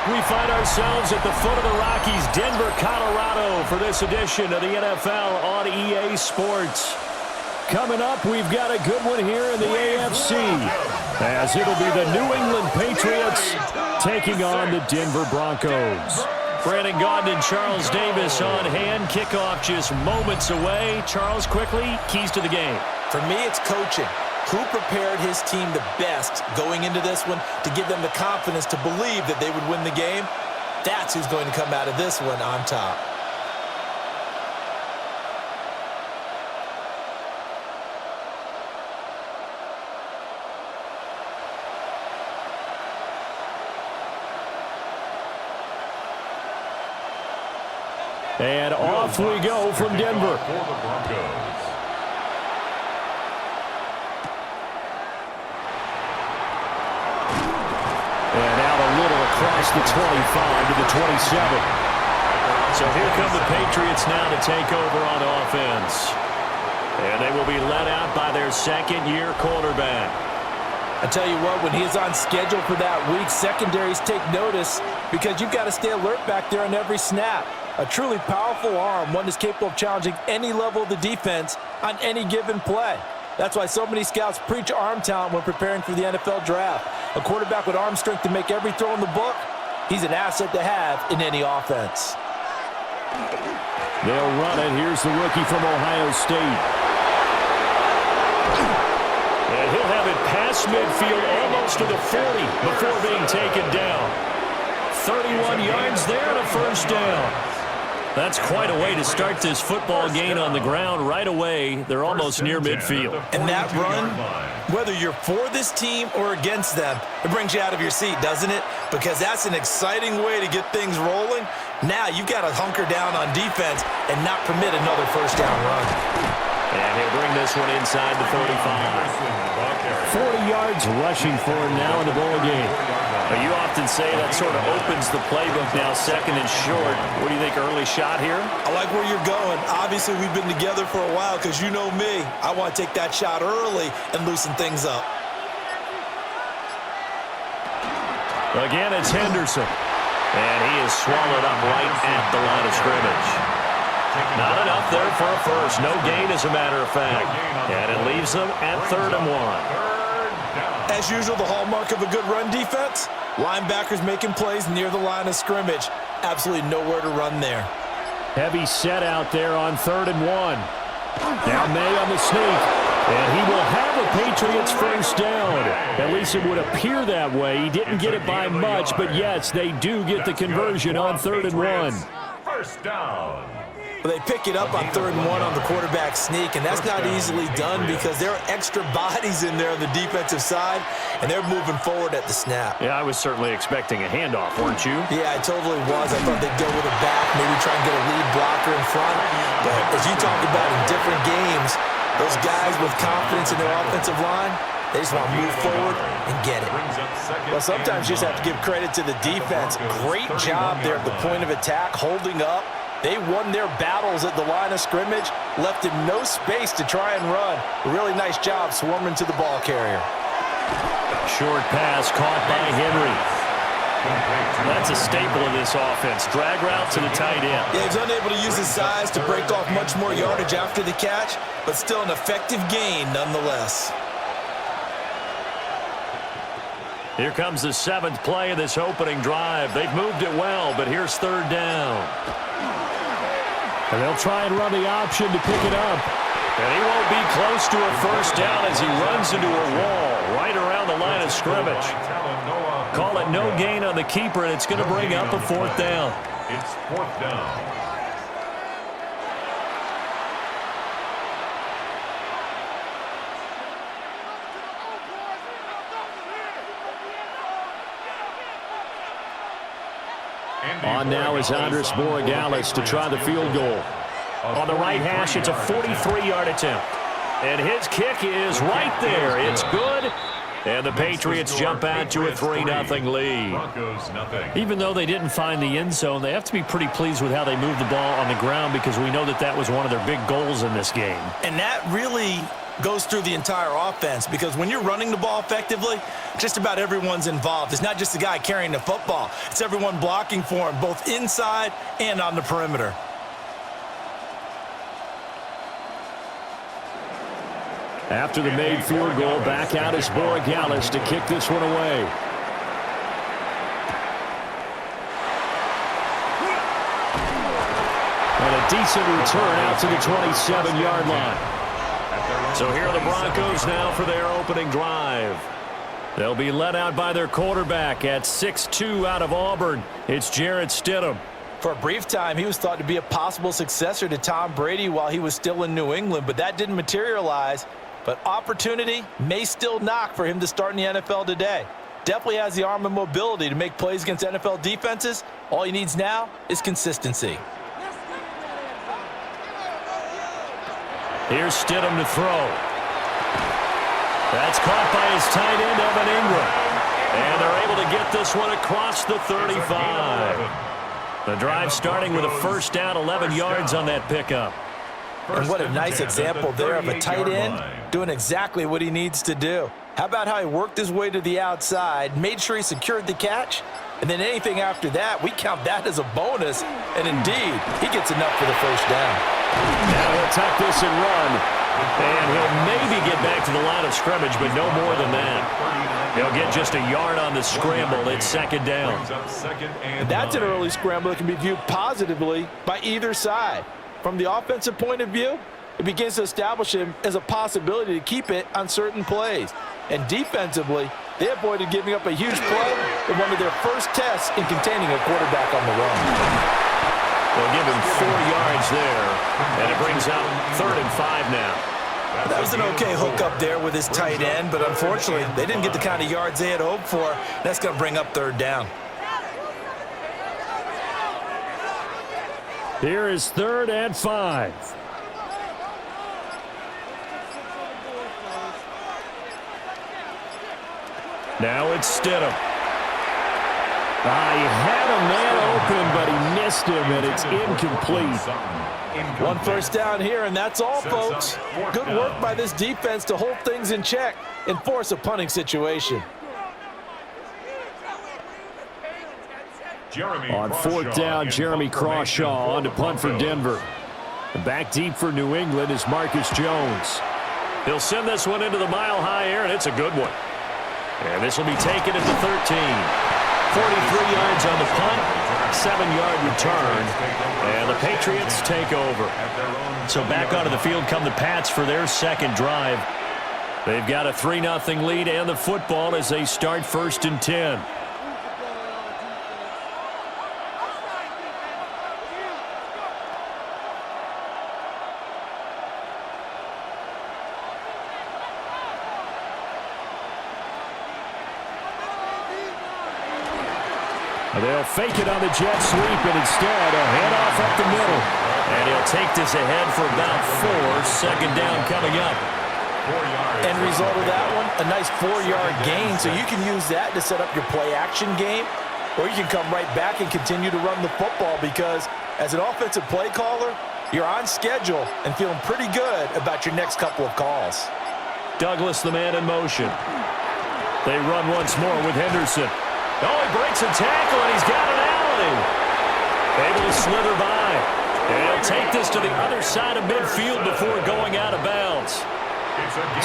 We find ourselves at the foot of the Rockies, Denver, Colorado, for this edition of the NFL on EA Sports. Coming up, we've got a good one here in the AFC, as it'll be the New England Patriots taking on the Denver Broncos. Brandon Gaudin and Charles Davis on hand. Kickoff just moments away. Charles, quickly, keys to the game. For me, it's coaching. Who prepared his team the best going into this one to give them the confidence to believe that they would win the game? That's who's going to come out of this one on top. And off we go from Denver. And out a little across the 25 to the 27. So here come the Patriots now to take over on offense. And they will be led out by their second-year quarterback. I tell you what, when he's on schedule for that week, secondaries take notice because you've got to stay alert back there on every snap. A truly powerful arm, one that's capable of challenging any level of the defense on any given play. That's why so many scouts preach arm talent when preparing for the NFL draft. A quarterback with arm strength to make every throw in the book, he's an asset to have in any offense. They'll run it. Here's the rookie from Ohio State. And he'll have it past midfield almost to the 40 before being taken down. 31 yards there and a first down. That's quite a way to start this football game on the ground right away. They're almost near midfield. And that run, whether you're for this team or against them, it brings you out of your seat, doesn't it? Because that's an exciting way to get things rolling. Now you've got to hunker down on defense and not permit another first down run. And he'll bring this one inside the 35. 40 yards rushing for him now in the ball game. You often say that sort of opens the playbook now, second and short. What do you think, early shot here? I like where you're going. Obviously, we've been together for a while because you know me. I want to take that shot early and loosen things up. Again, it's Henderson. And he is swallowed up right at the line of scrimmage. Not enough there for a first. No gain, as a matter of fact. And it leaves them at 3rd and 1. As usual, the hallmark of a good run defense, linebackers making plays near the line of scrimmage. Absolutely nowhere to run there. Heavy set out there on 3rd and 1. Now May on the sneak. And he will have a Patriots first down. At least it would appear that way. He didn't get it by much, but yes, they do get the conversion on 3rd and 1. First down. They pick it up on 3rd and 1 on the quarterback sneak, and that's not easily done because there are extra bodies in there on the defensive side, and they're moving forward at the snap. Yeah, I was certainly expecting a handoff, weren't you? Yeah, I totally was. I thought they'd go with a back, maybe try and get a lead blocker in front. But as you talk about in different games, those guys with confidence in their offensive line, they just want to move forward and get it. Well, sometimes you just have to give credit to the defense. Great job there at the point of attack, holding up. They won their battles at the line of scrimmage, left him no space to try and run. A really nice job swarming to the ball carrier. Short pass caught by Henry. That's a staple of this offense. Drag route to the tight end. Yeah, he's unable to use his size to break off much more yardage after the catch, but still an effective gain nonetheless. Here comes the 7th play of this opening drive. They've moved it well, but here's 3rd down. And they'll try and run the option to pick it up. And he won't be close to a first down as he runs into a wall right around the line of scrimmage. Call it no gain on the keeper, and it's going to bring up a 4th down. It's 4th down. On now is Andres Borregales to try the field goal. On the right hash, it's a 43-yard attempt. And his kick is right there. It's good. And the Patriots jump out to a 3-0 lead. Even though they didn't find the end zone, they have to be pretty pleased with how they moved the ball on the ground because we know that that was one of their big goals in this game. And that really goes through the entire offense, because when you're running the ball effectively, just about everyone's involved. It's not just the guy carrying the football. It's everyone blocking for him, both inside and on the perimeter. After the made field goal, back out is Borregales to kick this one away. And a decent return out to the 27-yard line. So here are the Broncos now for their opening drive. They'll be led out by their quarterback at 6'2" out of Auburn. It's Jarrett Stidham. For a brief time, he was thought to be a possible successor to Tom Brady while he was still in New England, but that didn't materialize. But opportunity may still knock for him to start in the NFL today. Definitely has the arm and mobility to make plays against NFL defenses. All he needs now is consistency. Here's Stidham to throw. That's caught by his tight end, Evan Ingram. And they're able to get this one across the 35. The drive starting with a first down, 11 yards on that pickup. And what a nice example there of a tight end doing exactly what he needs to do. How about how he worked his way to the outside, made sure he secured the catch, and then anything after that, we count that as a bonus. And indeed, he gets enough for the first down. Now he'll tuck this and run. And he'll maybe get back to the line of scrimmage, but no more than that. He'll get just a yard on the scramble. It's second down. That's an early scramble that can be viewed positively by either side. From the offensive point of view, it begins to establish him as a possibility to keep it on certain plays. And defensively, they avoided giving up a huge play in one of their first tests in containing a quarterback on the run. They'll give him 4 yards there, and it brings out 3rd and 5 now. That was an okay hook up there with his tight end, but unfortunately, they didn't get the kind of yards they had hoped for. That's going to bring up 3rd down. Here is 3rd and 5. Now it's Stidham. He had a man open, but he missed him, and it's incomplete. One first down here, and that's all, folks. Good work by this defense to hold things in check and force a punting situation. On 4th down, Jeremy Crawshaw on to punt for Denver. Back deep for New England is Marcus Jones. He'll send this one into the mile-high air, and it's a good one. And this will be taken at the 13. 43 yards on the punt, 7-yard return, and the Patriots take over. So back onto the field come the Pats for their second drive. They've got a 3-0 lead and the football as they start 1st and 10. They'll fake it on the jet sweep, and instead a handoff up the middle. And he'll take this ahead for about 4. Second down coming up. End result of that one, a nice 4-yard gain. So you can use that to set up your play-action game, or you can come right back and continue to run the football, because as an offensive play caller, you're on schedule and feeling pretty good about your next couple of calls. Douglas, the man in motion. They run once more with Henderson. Oh, he breaks a tackle, and he's got an alley. Able to slither by. And he'll take this to the other side of midfield before going out of bounds.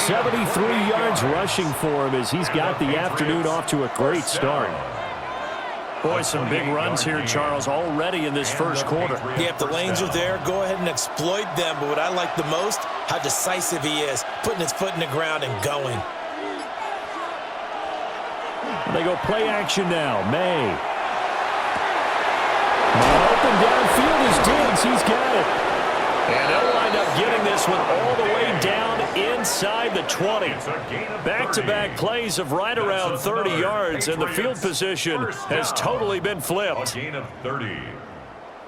73 yards rushing for him as he's got the afternoon off to a great start. Boy, some big runs here, Charles, already in this first quarter. Yeah, if the lanes are there, go ahead and exploit them. But what I like the most, how decisive he is, putting his foot in the ground and going. They go play action now. May. Open downfield is Diggs. He's got it. And they'll wind up getting this one all the way down inside the 20. Back-to-back plays of right around 30 yards, and the field position has totally been flipped. A gain of 30.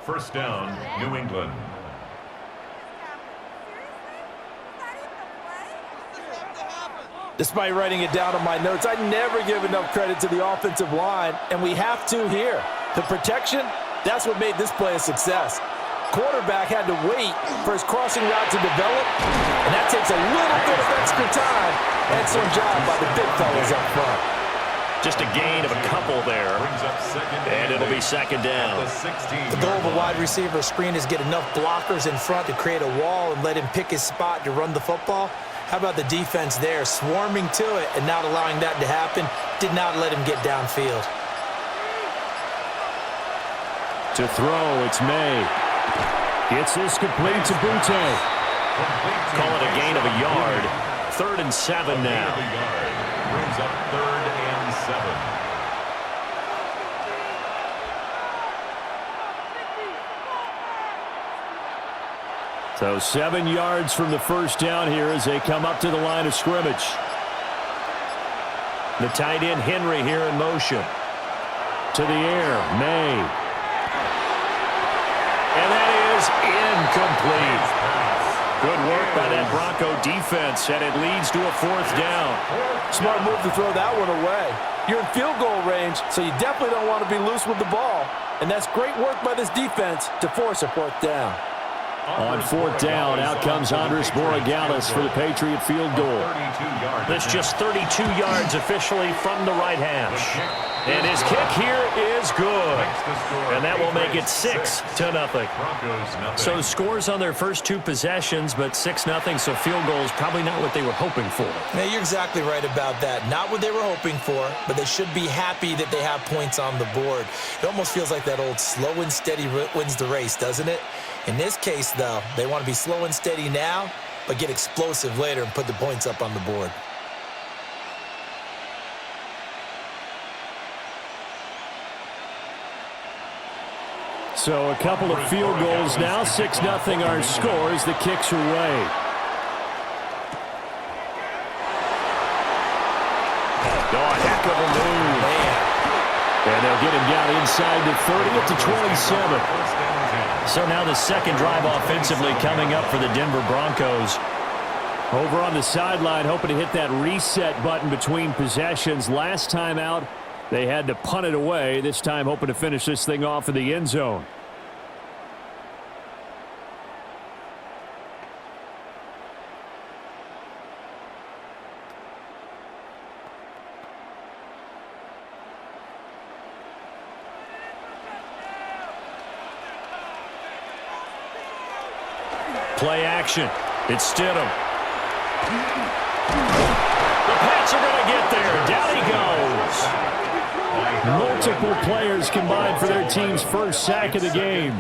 First down, New England. Despite writing it down on my notes, I never give enough credit to the offensive line, and we have to here. The protection, that's what made this play a success. quarterback had to wait for his crossing route to develop, and that takes a little bit of extra time. Excellent job by the big fellas up front. Just a gain of a couple there, and it'll be second down. The goal of a wide receiver screen is get enough blockers in front to create a wall and let him pick his spot to run the football. How about the defense there, swarming to it and not allowing that to happen, did not let him get downfield. To throw, it's May. Gets this complete to Butte. Call it a gain of a yard. 3rd and 7 now. Brings up 3rd and 7. So 7 yards from the first down here as they come up to the line of scrimmage. The tight end Henry here in motion. To the air, May. And that is incomplete. Good work by that Bronco defense, and it leads to a 4th down. Smart move to throw that one away. You're in field goal range, so you definitely don't want to be loose with the ball. And that's great work by this defense to force a 4th down. On 4th down, out comes Andres Borregales for the Patriot field goal. That's just 32 yards officially from the right hash. And his kick here is good. And that will make it 6-0. So scores on their first 2 possessions, but 6-0, so field goal is probably not what they were hoping for. Yeah, you're exactly right about that. Not what they were hoping for, but they should be happy that they have points on the board. It almost feels like that old slow and steady wins the race, doesn't it? In this case, though, they want to be slow and steady now, but get explosive later and put the points up on the board. So a couple of field goals now. 6-0 our scores. The kicks are away. Oh, a heck of a move. And they'll get him down inside the 30 up to 27. So now the second drive offensively coming up for the Denver Broncos. Over on the sideline, hoping to hit that reset button between possessions. Last time out, they had to punt it away. This time hoping to finish this thing off in the end zone. Play action. It's Stidham. The Pats are going to get there. Down he goes. Multiple players combined for their team's first sack of the game.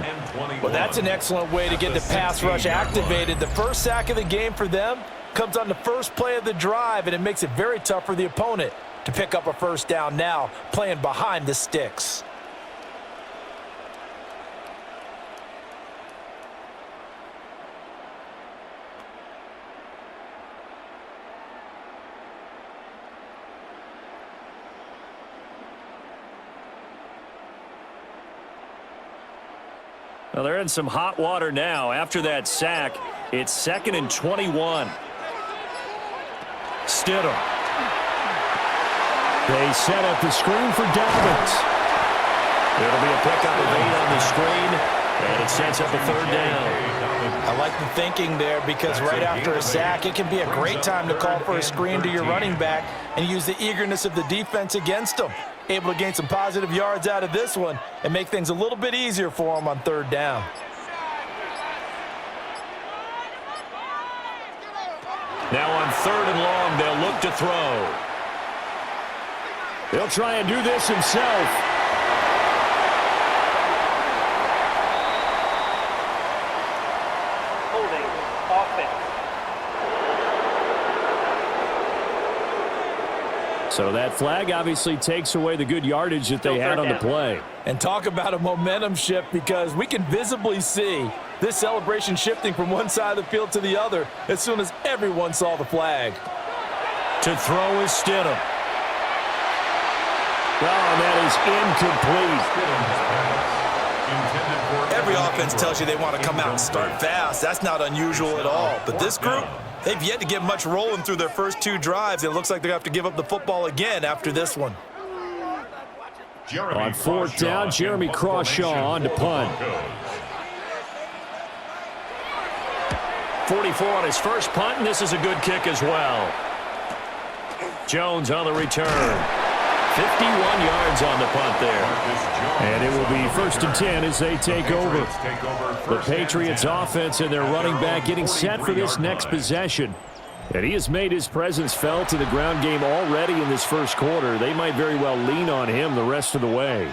Well, that's an excellent way to get the pass rush activated. The first sack of the game for them comes on the first play of the drive, and it makes it very tough for the opponent to pick up a first down now, playing behind the sticks. Well, they're in some hot water now. After that sack, it's 2nd and 21. Stidham. They set up the screen for Dobbins. It'll be a pickup of 8 on the screen, and it sets up a 3rd down. I like the thinking there because right after a sack, it can be a great time to call for a screen to your running back and use the eagerness of the defense against them. Able to gain some positive yards out of this one and make things a little bit easier for them on 3rd down. Now on 3rd and long, they'll look to throw. He'll try and do this himself. So that flag obviously takes away the good yardage that they had on the play. And talk about a momentum shift, because we can visibly see this celebration shifting from one side of the field to the other as soon as everyone saw the flag. To throw is Stidham. Oh, and that is incomplete. Every offense tells you they want to come out and start fast. That's not unusual at all. But this group, they've yet to get much rolling through their first 2 drives. It looks like they're going to have to give up the football again after this one. On 4th down, Jeremy Crawshaw on to punt. 44 on his first punt, and this is a good kick as well. Jones on the return. 51 yards on the punt there. And it will be 1st and 10 as they take over. The Patriots offense and their running back getting set for this next possession. And he has made his presence felt in the ground game already in this first quarter. They might very well lean on him the rest of the way.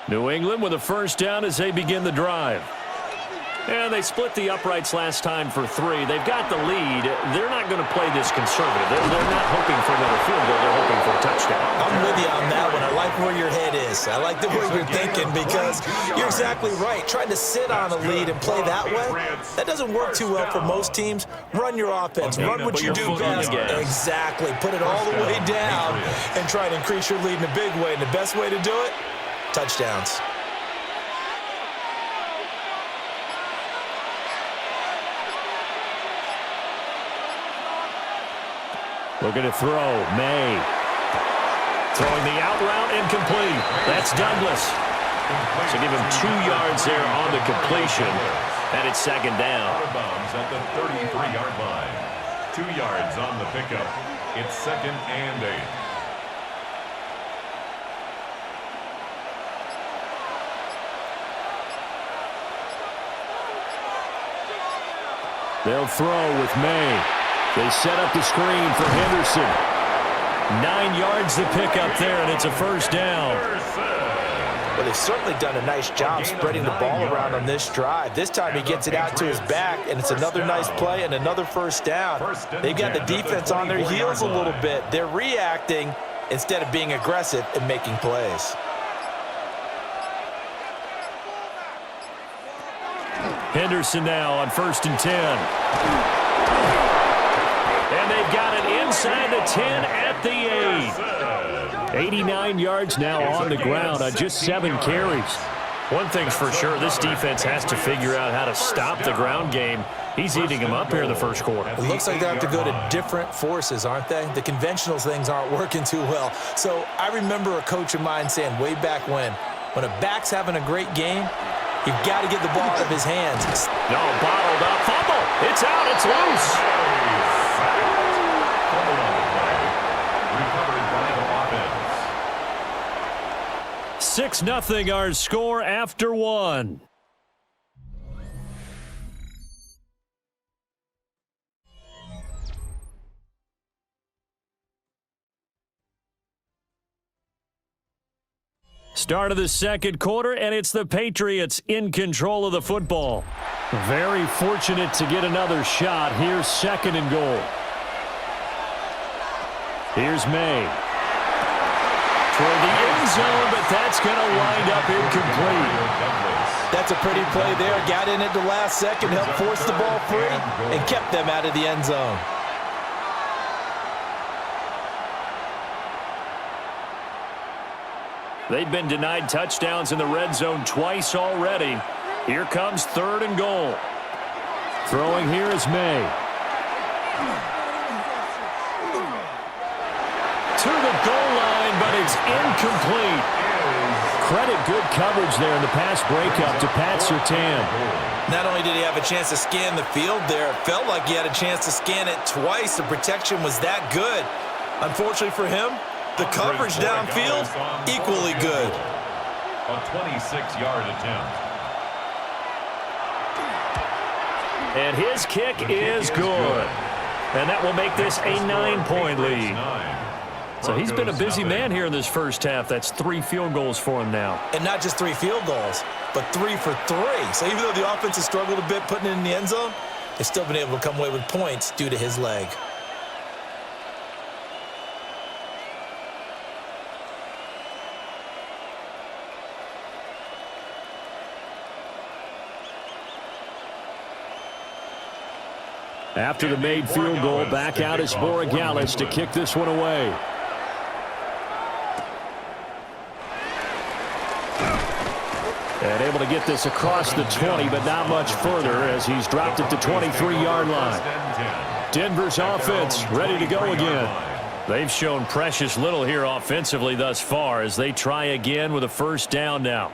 New England with a first down as they begin the drive. And they split the uprights last time for 3. They've got the lead. They're not going to play this conservative. They're not hoping for another field goal. They're hoping for a touchdown. I'm with you on that one. I like where your head is. I like the way you're thinking because you're exactly right. Trying to sit on a lead and play that way, that doesn't work too well for most teams. Run your offense. Run what you do best. Exactly. Put it all the way down and try to increase your lead in a big way. And the best way to do it, touchdowns. Looking to throw. May. Throwing the out route incomplete. That's Douglas. So give him 2 yards there on the completion. And it's 2nd down. Out of bounds at the 33-yard line. 2 yards on the pickup. It's 2nd and 8. They'll throw with May. They set up the screen for Henderson. 9 yards to pick up there, and it's a first down. Well, they've certainly done a nice job spreading the ball around on this drive. This time he gets it out to his back, and it's another nice play and another first down. They've got the defense on their heels a little bit. They're reacting instead of being aggressive and making plays. Henderson now on 1st and 10. And they've got it inside the 10 at the 8. 89 yards now on the ground on just 7 carries. One thing's for sure, this defense has to figure out how to stop the ground game. He's eating them up here in the first quarter. It looks like they have to go to different forces, aren't they? The conventional things aren't working too well. So I remember a coach of mine saying way back when a back's having a great game, you've got to get the ball out of his hands. No, bottled up. Fumble. It's out. It's loose. 6-0 our score after 1. Start of the second quarter, and it's the Patriots in control of the football. Very fortunate to get another shot. Here's 2nd and goal. Here's May. Toward the end zone, but that's going to wind up incomplete. That's a pretty play there. Got in at the last second, helped force the ball free, and kept them out of the end zone. They've been denied touchdowns in the red zone twice already. Here comes 3rd and goal. Throwing here is May. To the goal line, but it's incomplete. Credit good coverage there in the pass breakup to Pat Surtain. Not only did he have a chance to scan the field there, it felt like he had a chance to scan it twice. The protection was that good. Unfortunately for him, the coverage downfield, equally good. A 26-yard attempt. And his kick is good. And that will make this a 9-point lead. So he's been a busy man here in this first half. That's 3 field goals for him now. And not just 3 field goals, but 3 for 3. So even though the offense has struggled a bit putting it in the end zone, they've still been able to come away with points due to his leg. After the made field goal, back out is Borregales to kick this one away. And able to get this across the 20, but not much further as he's dropped it to 23-yard line. Denver's offense ready to go again. They've shown precious little here offensively thus far as they try again with a first down now.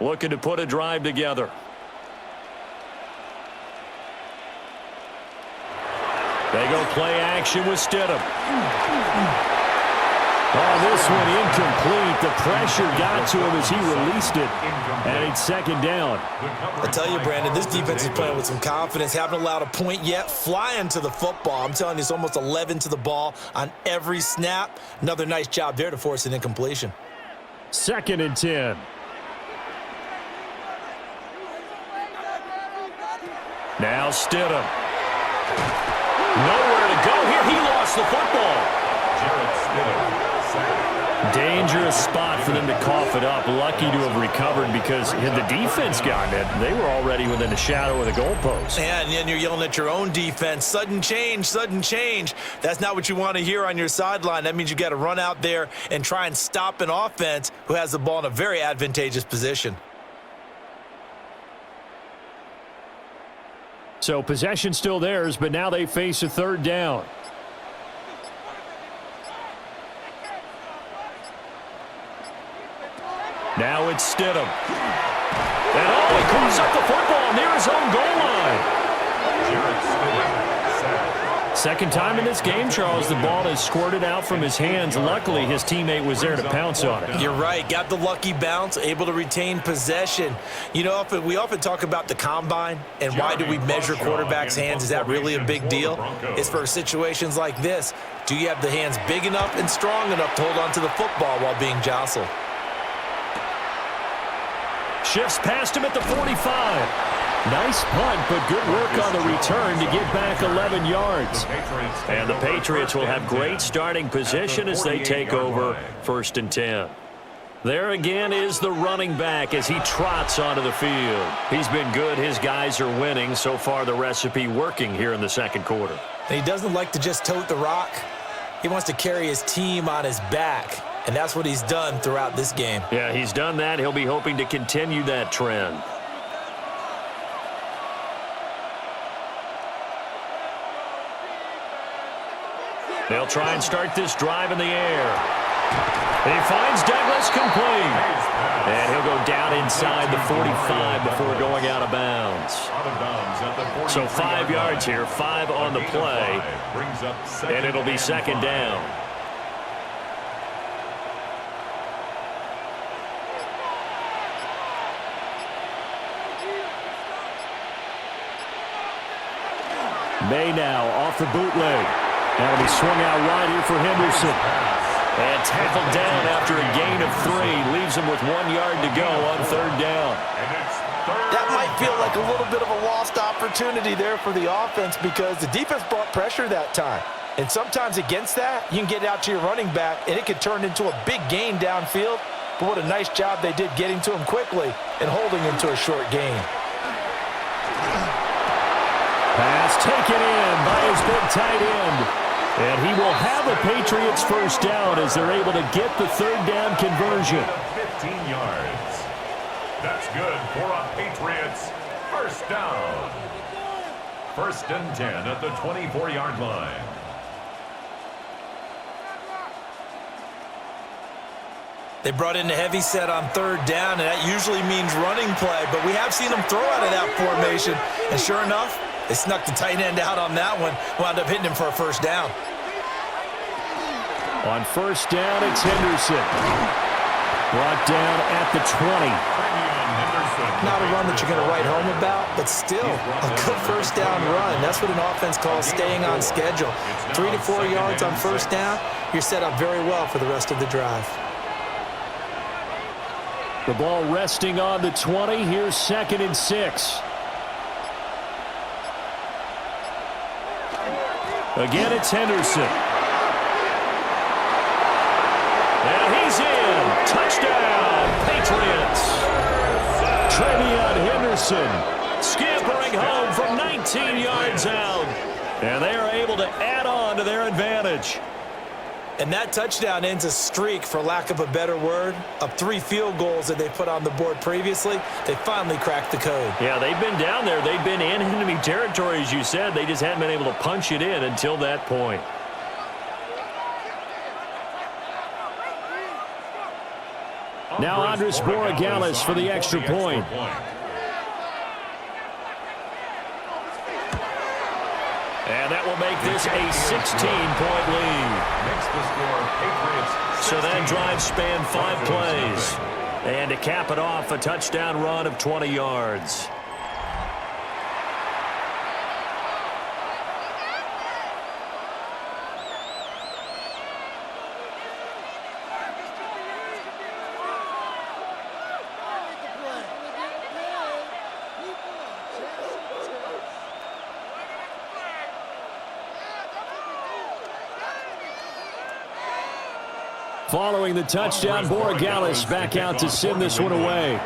Looking to put a drive together. They go play action with Stidham. Oh, this one incomplete. The pressure got to him as he released it. And it's second down. I tell you, Brandon, this defense is playing with some confidence. Haven't allowed a point yet. Flying to the football. I'm telling you, it's almost 11 to the ball on every snap. Another nice job there to force an incompletion. 2nd and 10. Now Stidham. Nowhere to go here. He lost the football. Jarrett Stidham, sack. Dangerous spot for them to cough it up. Lucky to have recovered because had the defense gotten it, they were already within the shadow of the goalpost. Yeah, and then you're yelling at your own defense. Sudden change, sudden change. That's not what you want to hear on your sideline. That means you got to run out there and try and stop an offense who has the ball in a very advantageous position. So possession still theirs, but now they face a third down. Now it's Stidham. And he coughs up the football near his own goal line. Jarrett Stidham, sack. Second time in this game, Charles, the ball has squirted out from his hands. Luckily, his teammate was there to pounce on it. You're right. Got the lucky bounce, able to retain possession. You know, we often talk about the combine and why do we measure quarterbacks' hands. Is that really a big deal? It's for situations like this. Do you have the hands big enough and strong enough to hold on to the football while being jostled? Shifts past him at the 45. Nice punt, but good work on the return to get back 11 yards. And the Patriots will have great starting position as they take over 1st and 10. There again is the running back as he trots onto the field. He's been good. His guys are winning. So far, the recipe working here in the second quarter. And he doesn't like to just tote the rock. He wants to carry his team on his back. And that's what he's done throughout this game. Yeah, he's done that. He'll be hoping to continue that trend. They'll try and start this drive in the air. He finds Douglas complete. And he'll go down inside the 45 before going out of bounds. So 5 yards here, 5 on the play. And it'll be second down. May now off the bootleg. That'll be swung out wide here for Henderson. And tackled down after a gain of 3. Leaves him with 1 yard to go on third down. That might feel like a little bit of a lost opportunity there for the offense because the defense brought pressure that time. And sometimes against that, you can get out to your running back, and it could turn into a big gain downfield. But what a nice job they did getting to him quickly and holding him to a short gain. Pass taken in by his big tight end. And he will have a Patriots first down as they're able to get the third down conversion. 15 yards. That's good for a Patriots first down. 1st and 10 at the 24-yard line. They brought in the heavy set on third down, and that usually means running play. But we have seen them throw out of that formation. And sure enough, they snuck the tight end out on that one. Wound up hitting him for a first down. On first down, it's Henderson. Brought down at the 20. Not a run that you're going to write home about, but still a good first down run. That's what an offense calls staying on schedule. 3 to 4 yards on first down, you're set up very well for the rest of the drive. The ball resting on the 20. Here's 2nd and 6. Again, it's Henderson. And he's in. Touchdown, Patriots. Trevion Henderson scampering home from 19 yards out. And they are able to add on to their advantage. And that touchdown ends a streak, for lack of a better word, of 3 field goals that they put on the board previously. They finally cracked the code. Yeah, they've been down there. They've been in enemy territory, as you said. They just hadn't been able to punch it in until that point. Now Andres Borregales for the extra point. And that will make this a 16-point lead. Makes the score Patriots 16. So that drive spanned 5 plays. And to cap it off, a touchdown run of 20 yards. Following the touchdown, Borregales back out to send this one away.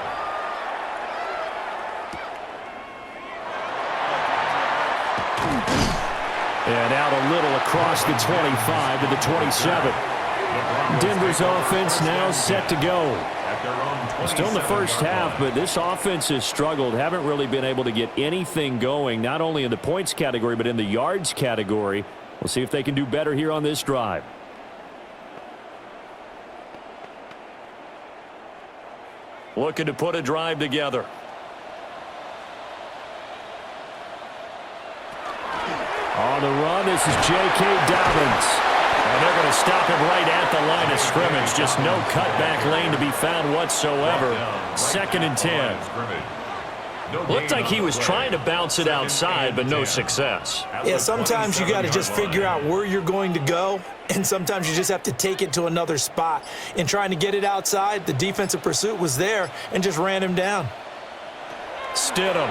And out a little across the 25 to the 27. Denver's offense now set to go. Still in the first half, but this offense has struggled. Haven't really been able to get anything going, not only in the points category, but in the yards category. We'll see if they can do better here on this drive. Looking to put a drive together. On the run, this is J.K. Dobbins. And they're going to stop him right at the line of scrimmage. Just no cutback lane to be found whatsoever. 2nd and 10. Looked like he was trying to bounce it outside, but no success. Yeah, sometimes you got to just figure out where you're going to go, and sometimes you just have to take it to another spot. In trying to get it outside, the defensive pursuit was there and just ran him down. Stidham.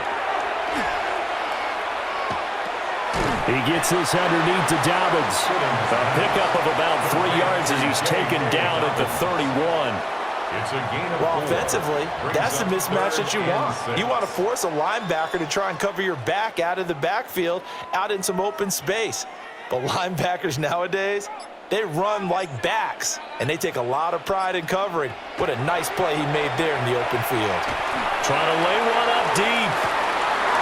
He gets this underneath to Dobbins. A pickup of about 3 yards as he's taken down at the 31. Well, offensively, that's the mismatch that you want. You want to force a linebacker to try and cover your back out of the backfield, out in some open space. But linebackers nowadays, they run like backs, and they take a lot of pride in covering. What a nice play he made there in the open field. Trying to lay one up deep.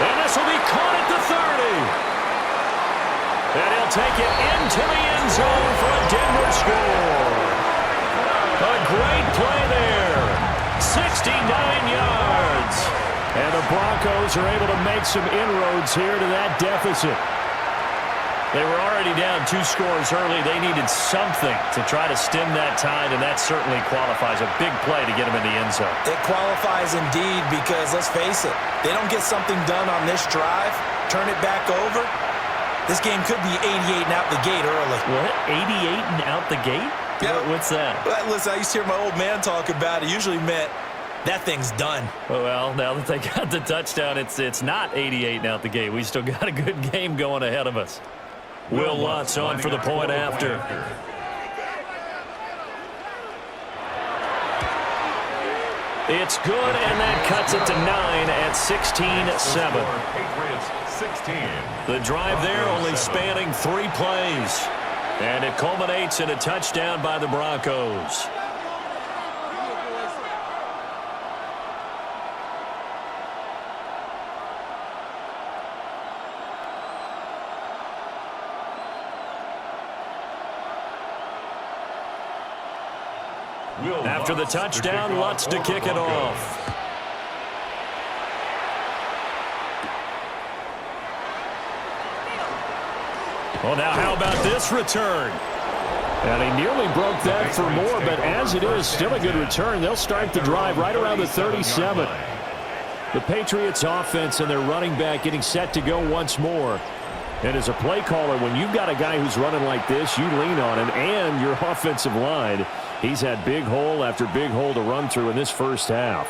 And this will be caught at the 30. And he'll take it into the end zone for a Denver score. A great play there. 69 yards. And the Broncos are able to make some inroads here to that deficit. They were already down 2 scores early. They needed something to try to stem that tide, and that certainly qualifies. A big play to get them in the end zone. It qualifies indeed because, let's face it, they don't get something done on this drive, turn it back over, this game could be 88 and out the gate early. What? 88 and out the gate? Yeah. What's that? Well, listen, I used to hear my old man talk about it. Usually meant that thing's done. Well, now that they got the touchdown, it's not 88 and out the gate. We still got a good game going ahead of us. Will Lutz on for the point after. It's good, and that cuts it to 9 at 16-7. Patriots 16. The drive there only spanning 3 plays. And it culminates in a touchdown by the Broncos. After the touchdown, Lutz to kick it off. Well, now how about this return? And he nearly broke that for more, but as it is, still a good return. They'll start the drive right around the 37. The Patriots offense and their running back getting set to go once more. And as a play caller, when you've got a guy who's running like this, you lean on him and your offensive line. He's had big hole after big hole to run through in this first half.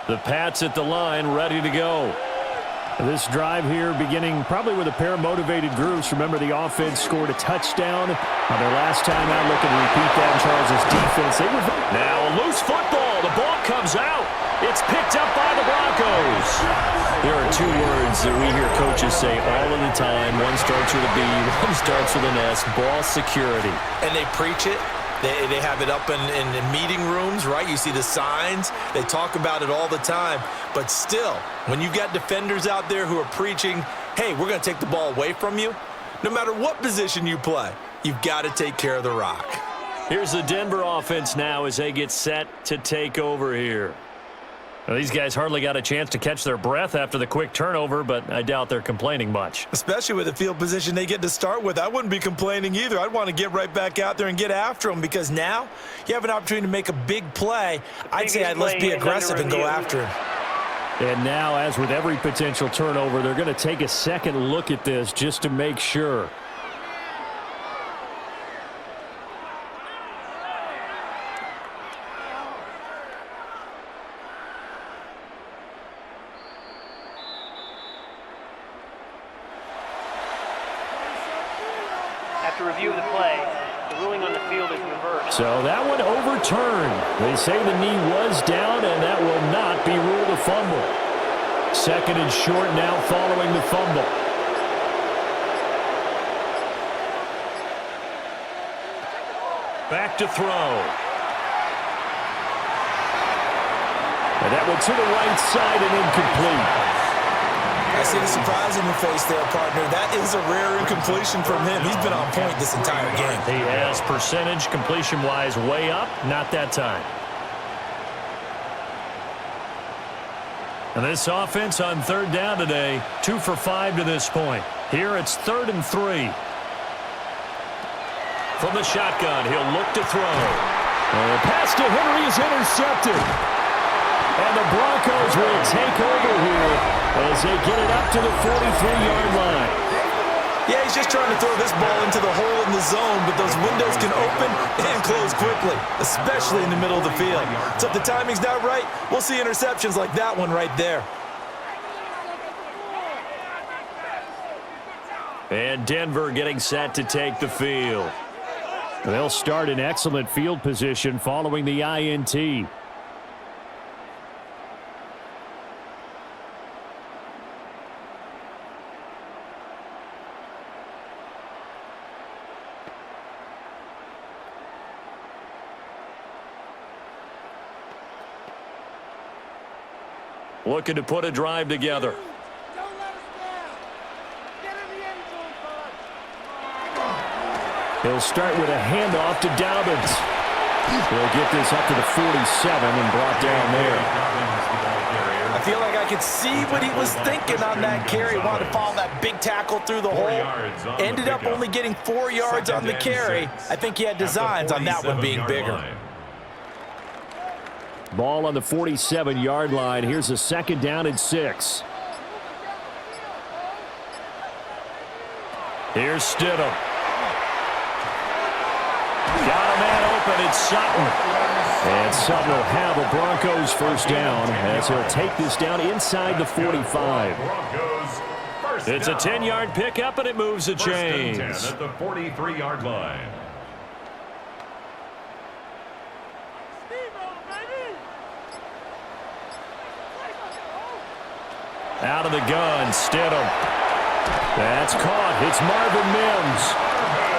The Pats at the line, ready to go. This drive here beginning probably with a pair of motivated groups. Remember, the offense scored a touchdown on their last time out. Looking to repeat that in Charles' defense. Now a loose football. The ball comes out. It's picked up by the Broncos. There are two words that we hear coaches say all of the time. One starts with a B, one starts with an S, ball security. And they preach it. They have it up in meeting rooms, right? You see the signs. They talk about it all the time. But still, when you've got defenders out there who are preaching, hey, we're going to take the ball away from you, no matter what position you play, you've got to take care of the rock. Here's the Denver offense now as they get set to take over here. Well, these guys hardly got a chance to catch their breath after the quick turnover, but I doubt they're complaining much. Especially with the field position they get to start with. I wouldn't be complaining either. I'd want to get right back out there and get after them because now you have an opportunity to make a big play. I'd say let's be aggressive and go after him. And now, as with every potential turnover, they're going to take a second look at this just to make sure. After review of the play, the ruling on the field is reversed. So that one overturned. They say the knee was down, and that will not be ruled a fumble. Second and short now following the fumble. Back to throw. And that one to the right side and incomplete. I see the surprise in your face there, partner. That is a rare incompletion from him. He's been on point this entire game. He has percentage completion-wise way up. Not that time. And this offense on third down today, 2 for 5 to this point. Here it's 3rd and 3. From the shotgun, he'll look to throw. And the pass to Henry is intercepted. And the Broncos will take over here as they get it up to the 43-yard line. Yeah, he's just trying to throw this ball into the hole in the zone, but those windows can open and close quickly, especially in the middle of the field. So if the timing's not right, we'll see interceptions like that one right there. And Denver getting set to take the field. They'll start in excellent field position following the INT. Looking to put a drive together. He'll start with a handoff to Dobbins. He'll get this up to the 47 and brought down there. I feel like I could see what he was thinking on that carry. Wanted to follow that big tackle through the hole. Ended up only getting 4 yards on the carry. I think he had designs on that one being bigger. Ball on the 47-yard line. Here's a 2nd down and 6. Here's Stidham. Got a man open. It's Sutton. And Sutton will have a Broncos first down as he'll take this down inside the 45. It's a 10-yard pickup, and it moves the chains. 10 at the 43-yard line. Out of the gun, Stidham. That's caught. It's Marvin Mims.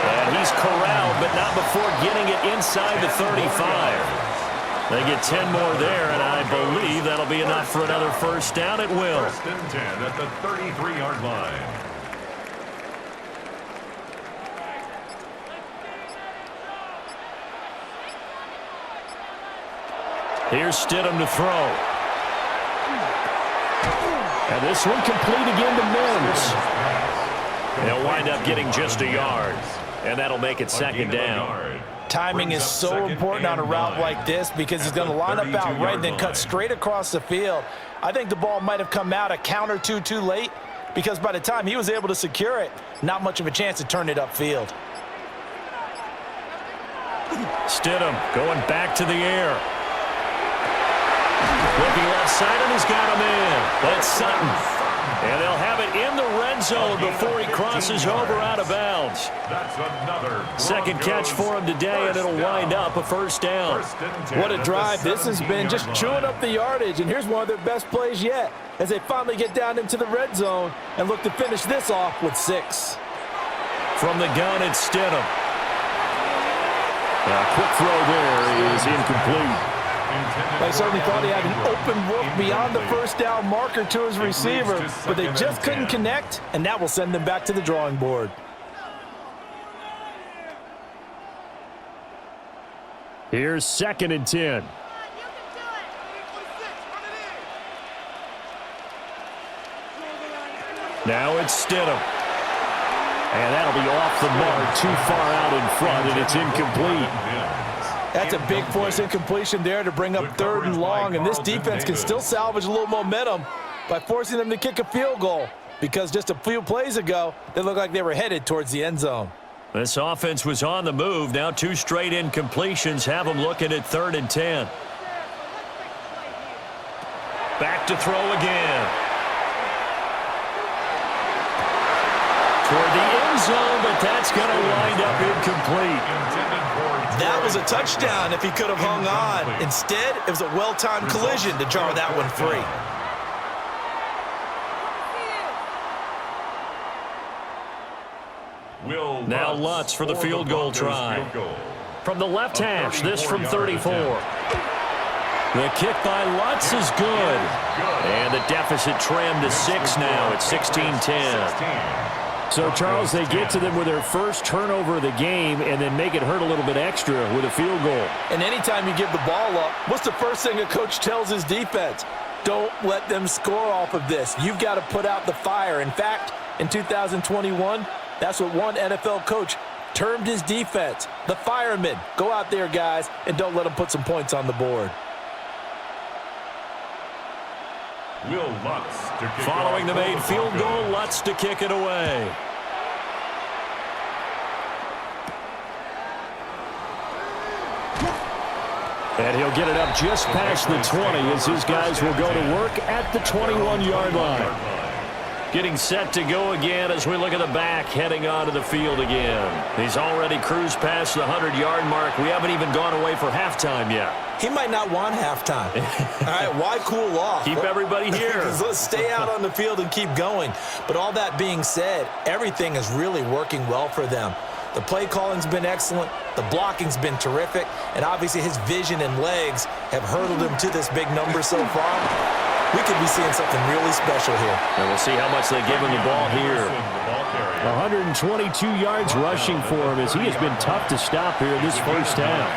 And he's corralled, but not before getting it inside the 35. They get 10 more there, and I believe that'll be enough for another first down. It will. 1st and 10 at the 33-yard line. Here's Stidham to throw. And this one complete again to Mims. They'll wind up getting just a yard, and that'll make it 2nd down. Timing is so important on a route like this because he's going to line up out right and then cut straight across the field. I think the ball might have come out a count or two too late because by the time he was able to secure it, not much of a chance to turn it upfield. Stidham going back to the air. Looking left side, and he's got him in. That's Sutton. And they'll have it in the red zone before he crosses over out of bounds. That's another Second catch for him today, and it'll wind up a first down. What a drive this has been, just chewing up the yardage. And here's one of their best plays yet as they finally get down into the red zone and look to finish this off with 6. From the gun, it's Stidham. A quick throw there is incomplete. They certainly thought he had an open look beyond the first down marker to his receiver, but they just couldn't connect, and that will send them back to the drawing board. Here's 2nd and 10. Now it's Stidham. And that'll be off the mark, too far out in front, and it's incomplete. That's a big force incompletion there to bring up 3rd and long, and this defense can still salvage a little momentum by forcing them to kick a field goal, because just a few plays ago, they looked like they were headed towards the end zone. This offense was on the move. Now 2 straight incompletions have them looking at 3rd and 10. Back to throw again. Toward the end zone, but that's going to wind up incomplete. That was a touchdown if he could have hung on. Instead, it was a well-timed collision to jar that one free. Now Lutz for the field goal try. From the left hash, this from 34. The kick by Lutz is good. And the deficit trimmed to 6 now. It's 16-10. So, Charles, they get to them with their first turnover of the game and then make it hurt a little bit extra with a field goal. And anytime you give the ball up, what's the first thing a coach tells his defense? Don't let them score off of this. You've got to put out the fire. In fact, in 2021, that's what one NFL coach termed his defense, the firemen. Go out there, guys, and don't let them put some points on the board. Following the made field goal, Lutz to kick it away. And he'll get it up just past the 20 as his guys will go to work at the 21-yard line. Getting set to go again as we look at the back, heading onto the field again. He's already cruised past the 100-yard mark. We haven't even gone away for halftime yet. He might not want halftime. All right, why cool off? Keep everybody here. Let's stay out on the field and keep going. But all that being said, everything is really working well for them. The play calling's been excellent. The blocking's been terrific. And obviously his vision and legs have hurdled him to this big number so far. We could be seeing something really special here. And we'll see how much they give him the ball here. 122 yards rushing for him as he has been tough to stop here in this first half.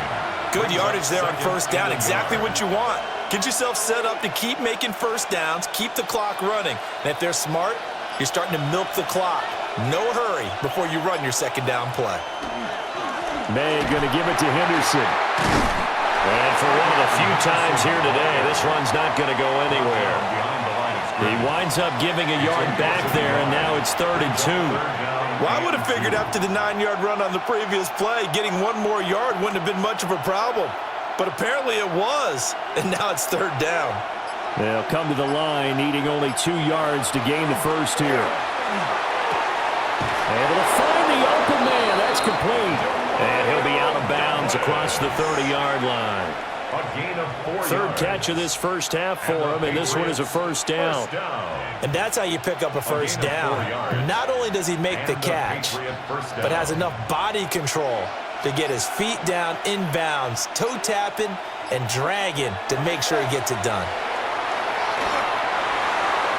Good yardage there on first down. Exactly what you want. Get yourself set up to keep making first downs, keep the clock running. And if they're smart, you're starting to milk the clock. No hurry before you run your second down play. May going to give it to Henderson. And for one of the few times here today, this run's not going to go anywhere. He winds up giving a yard back there, and now it's 3rd and 2. Well, I would have figured after the 9-yard run on the previous play, getting one more yard wouldn't have been much of a problem. But apparently it was, and now it's 3rd down. They'll come to the line, needing only 2 yards to gain the first here. Able to find the open man. That's complete. And he'll be out of bounds across the 30-yard line. Third catch of this first half for him, and this one is a first down. And that's how you pick up a first down. Not only does he make the catch, but has enough body control to get his feet down inbounds, toe tapping and dragging to make sure he gets it done.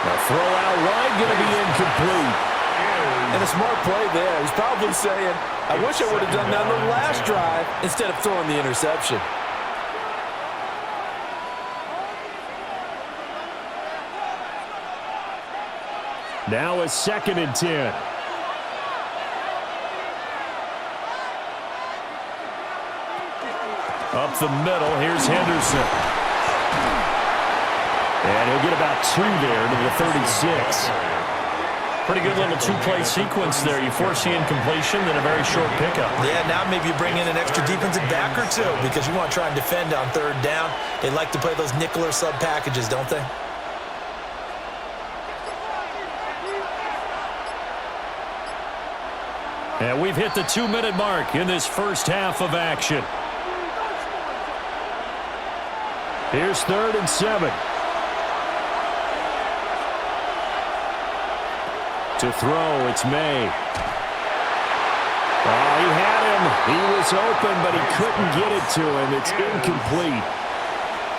A throw out wide going to be incomplete. And a smart play there. He's probably saying, I wish I would have done that on the last drive instead of throwing the interception. Now it's 2nd and 10. Up the middle, here's Henderson. And he'll get about 2 there to the 36. Pretty good little 2-play sequence there. You force the incompletion, then a very short pickup. Yeah, now maybe you bring in an extra defensive back or two because you want to try and defend on 3rd down. They like to play those nickel or sub packages, don't they? And we've hit the 2-minute mark in this first half of action. Here's 3rd and 7. To throw, it's May. Oh, he had him. He was open, but he couldn't get it to him. It's incomplete.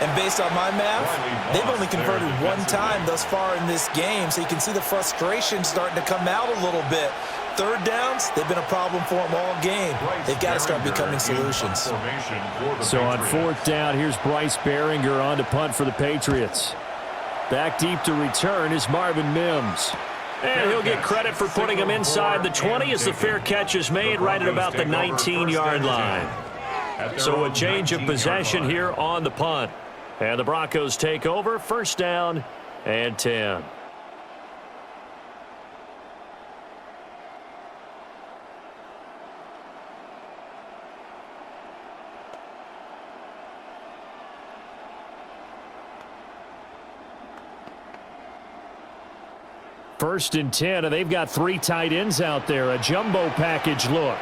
And based on my math, they've only converted one time thus far in this game, so you can see the frustration starting to come out a little bit. 3rd downs, they've been a problem for them all game. They've got to start becoming solutions. So on 4th down, here's Bryce Behringer on to punt for the Patriots. Back deep to return is Marvin Mims. And he'll get credit for putting him inside the 20 as the fair catch is made right at about the 19-yard line. So a change of possession here on the punt. And the Broncos take over, 1st down and 10. First and 10, and they've got 3 tight ends out there. A jumbo package look.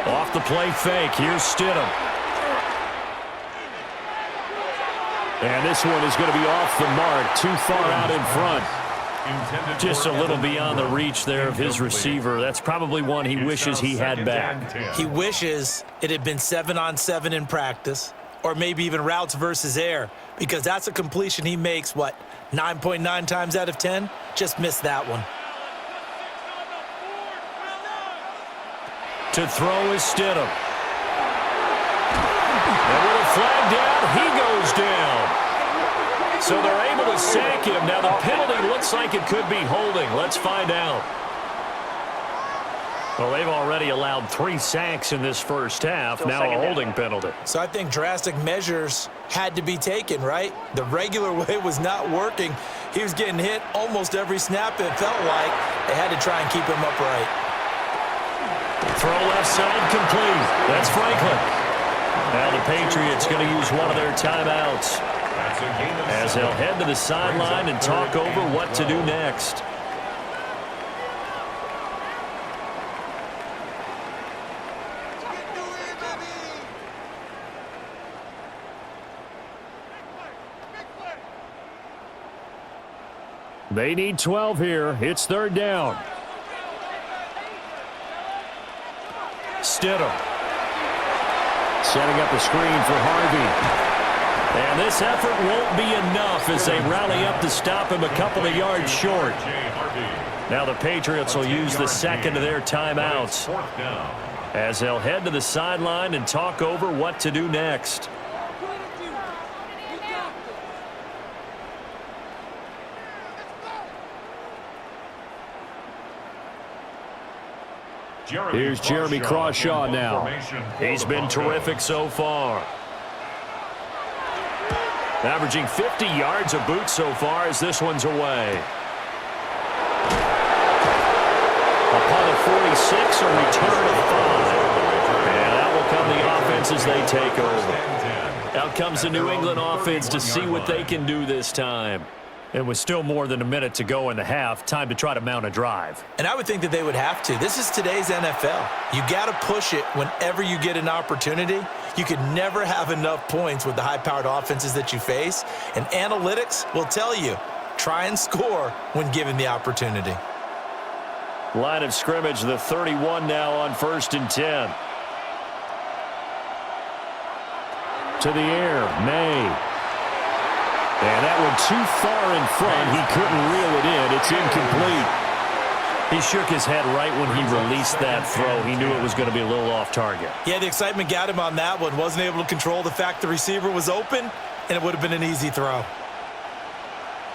Off the play fake, here's Stidham. And this one is going to be off the mark, too far out in front. Just a little beyond the reach there of his receiver. That's probably one he wishes he had back. He wishes it had been 7-on-7 in practice, or maybe even routes versus air, because that's a completion he makes, 9.9 times out of 10? Just missed that one. To throw is Stidham. And with a flag down, he goes down. So they're able to sack him. Now the penalty looks like it could be holding. Let's find out. Well, they've already allowed 3 sacks in this first half. Now a holding penalty. So I think drastic measures had to be taken, right? The regular way was not working. He was getting hit almost every snap, it felt like. They had to try and keep him upright. Throw left side complete. That's Franklin. Now the Patriots going to use one of their timeouts as they'll head to the sideline and talk over what to do next. They need 12 here. It's 3rd down. Stidham. Setting up a screen for Harvey. And this effort won't be enough as they rally up to stop him a couple of yards short. Now the Patriots will use the second of their timeouts as they'll head to the sideline and talk over what to do next. Here's Jeremy Crawshaw now. He's been terrific so far. Averaging 50 yards a boot so far as this one's away. Upon a 46, a return of 5. And that will come the offense as they take over. Out comes the New England offense to see what they can do this time. It was still more than a minute to go in the half. Time to try to mount a drive. And I would think that they would have to. This is today's NFL. You got to push it whenever you get an opportunity. You could never have enough points with the high-powered offenses that you face. And analytics will tell you, try and score when given the opportunity. Line of scrimmage, the 31 now on 1st and 10. To the air, May. And that one too far in front. He couldn't reel it in. It's incomplete. He shook his head right when he released that throw. He knew it was going to be a little off target. Yeah, the excitement got him on that one. Wasn't able to control the fact the receiver was open, and it would have been an easy throw.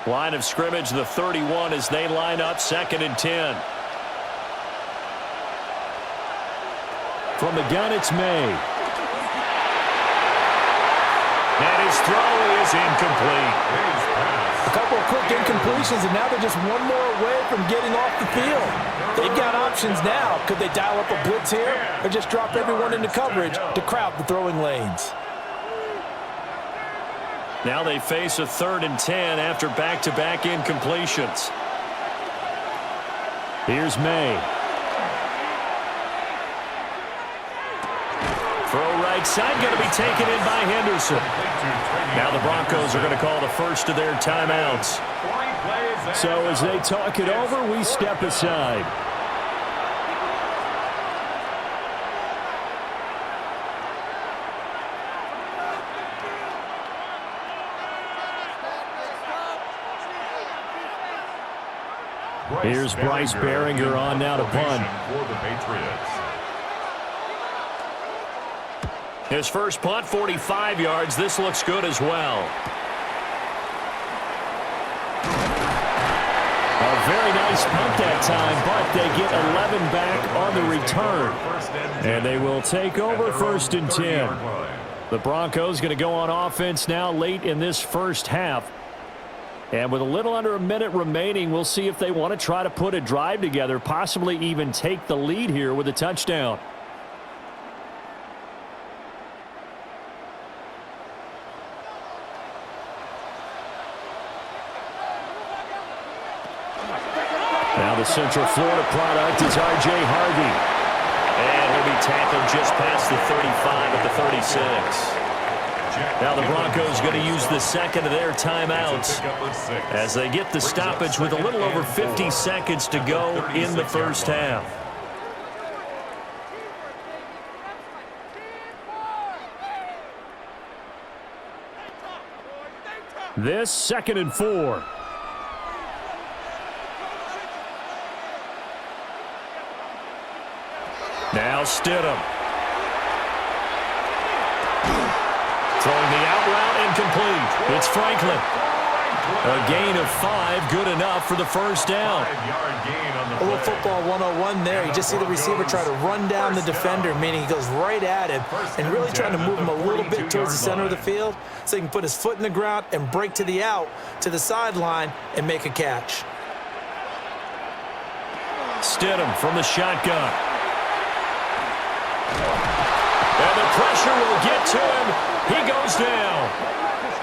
Line of scrimmage, the 31 as they line up 2nd and 10. From the gun, it's May. And his throw is incomplete. A couple of quick incompletions, and now they're just one more away from getting off the field. They've got options now. Could they dial up a blitz here or just drop everyone into coverage to crowd the throwing lanes? Now they face a 3rd and 10 after back-to-back incompletions. Here's May. Throw right side, going to be taken in by Henderson. Now the Broncos are going to call the first of their timeouts. So as they talk it over, we step aside. Here's Bryce Behringer on now to punt. For the Patriots. His first punt, 45 yards. This looks good as well. A very nice punt that time, but they get 11 back on the return. And they will take over 1st and 10. The Broncos going to go on offense now late in this first half. And with a little under a minute remaining, we'll see if they want to try to put a drive together, possibly even take the lead here with a touchdown. Now the Central Florida product is R.J. Harvey. And he'll be tackled just past the 35 at the 36. Now the Broncos going to use the second of their timeouts as they get the stoppage with a little over 50 seconds to go in the first half. This 2nd and 4. Now Stidham. Throwing the out route incomplete. It's Franklin. A gain of 5, good enough for the first down. A little football 101 there. You just see the receiver try to run down the defender, meaning he goes right at him and really trying to move him a little bit towards the center of the field so he can put his foot in the ground and break to the out, to the sideline, and make a catch. Stidham from the shotgun. And the pressure will get to him. He goes down.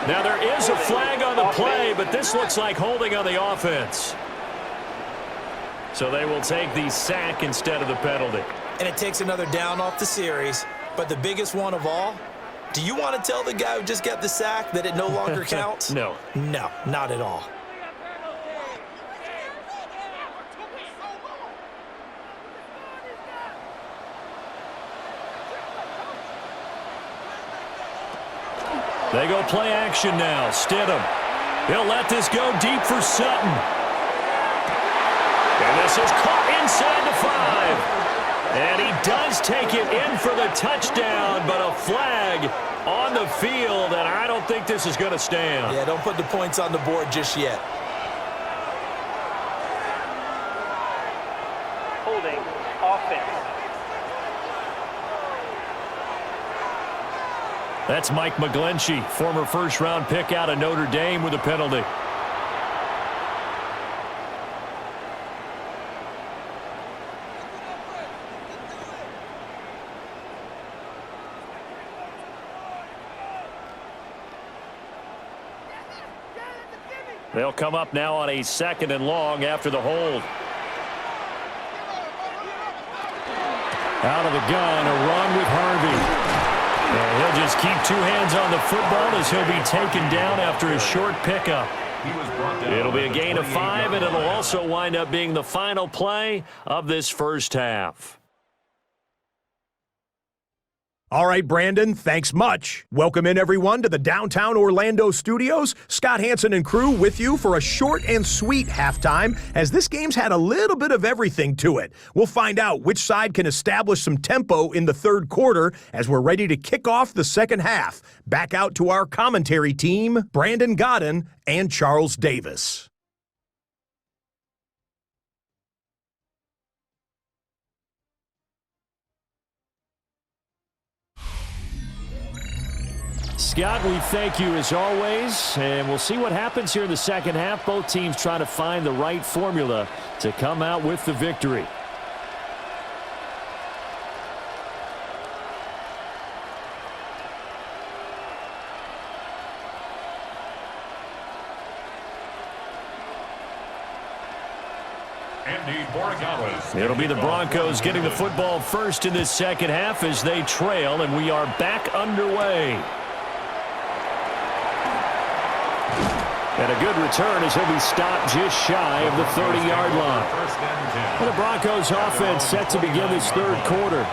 Now there is a flag on the play, but this looks like holding on the offense. So they will take the sack instead of the penalty. And it takes another down off the series. But the biggest one of all, do you want to tell the guy who just got the sack that it no longer counts? No. No, not at all. They go play action now. Stidham. He'll let this go deep for Sutton. And this is caught inside the 5. And he does take it in for the touchdown, but a flag on the field, and I don't think this is going to stand. Yeah, don't put the points on the board just yet. Holding offense. That's Mike McGlinchey, former first-round pick out of Notre Dame with a penalty. They'll come up now on a 2nd and long after the hold. Out of the gun, a run with Harvey. And he'll just keep 2 hands on the football as he'll be taken down after a short pickup. It'll be a gain of 5, and it'll also wind up being the final play of this first half. All right, Brandon, thanks much. Welcome in, everyone, to the downtown Orlando studios. Scott Hansen and crew with you for a short and sweet halftime, as this game's had a little bit of everything to it. We'll find out which side can establish some tempo in the third quarter as we're ready to kick off the second half. Back out to our commentary team, Brandon Godden and Charles Davis. Scott, we thank you as always, and we'll see what happens here in the second half. Both teams trying to find the right formula to come out with the victory. It'll be the Broncos getting the football first in this second half as they trail, and we are back underway. And a good return as he'll be stopped just shy of the 30-yard line. And the Broncos offense set to begin this third quarter.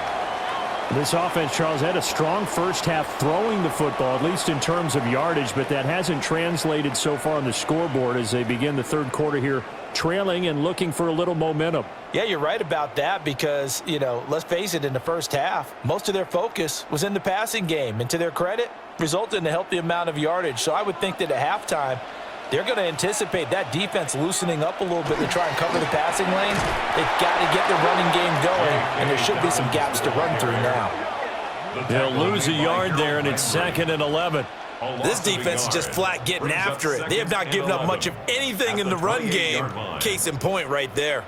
This offense, Charles, had a strong first half throwing the football, at least in terms of yardage, but that hasn't translated so far on the scoreboard as they begin the third quarter here, trailing and looking for a little momentum. Yeah, you're right about that because, let's face it, in the first half, most of their focus was in the passing game, and to their credit, resulted in a healthy amount of yardage. So I would think that at halftime, they're going to anticipate that defense loosening up a little bit to try and cover the passing lanes. They've got to get the running game going, and there should be some gaps to run through now. They'll lose a yard there, and it's 2nd and 11. This defense is just flat getting after it. They have not given up much of anything in the run game. Case in point right there.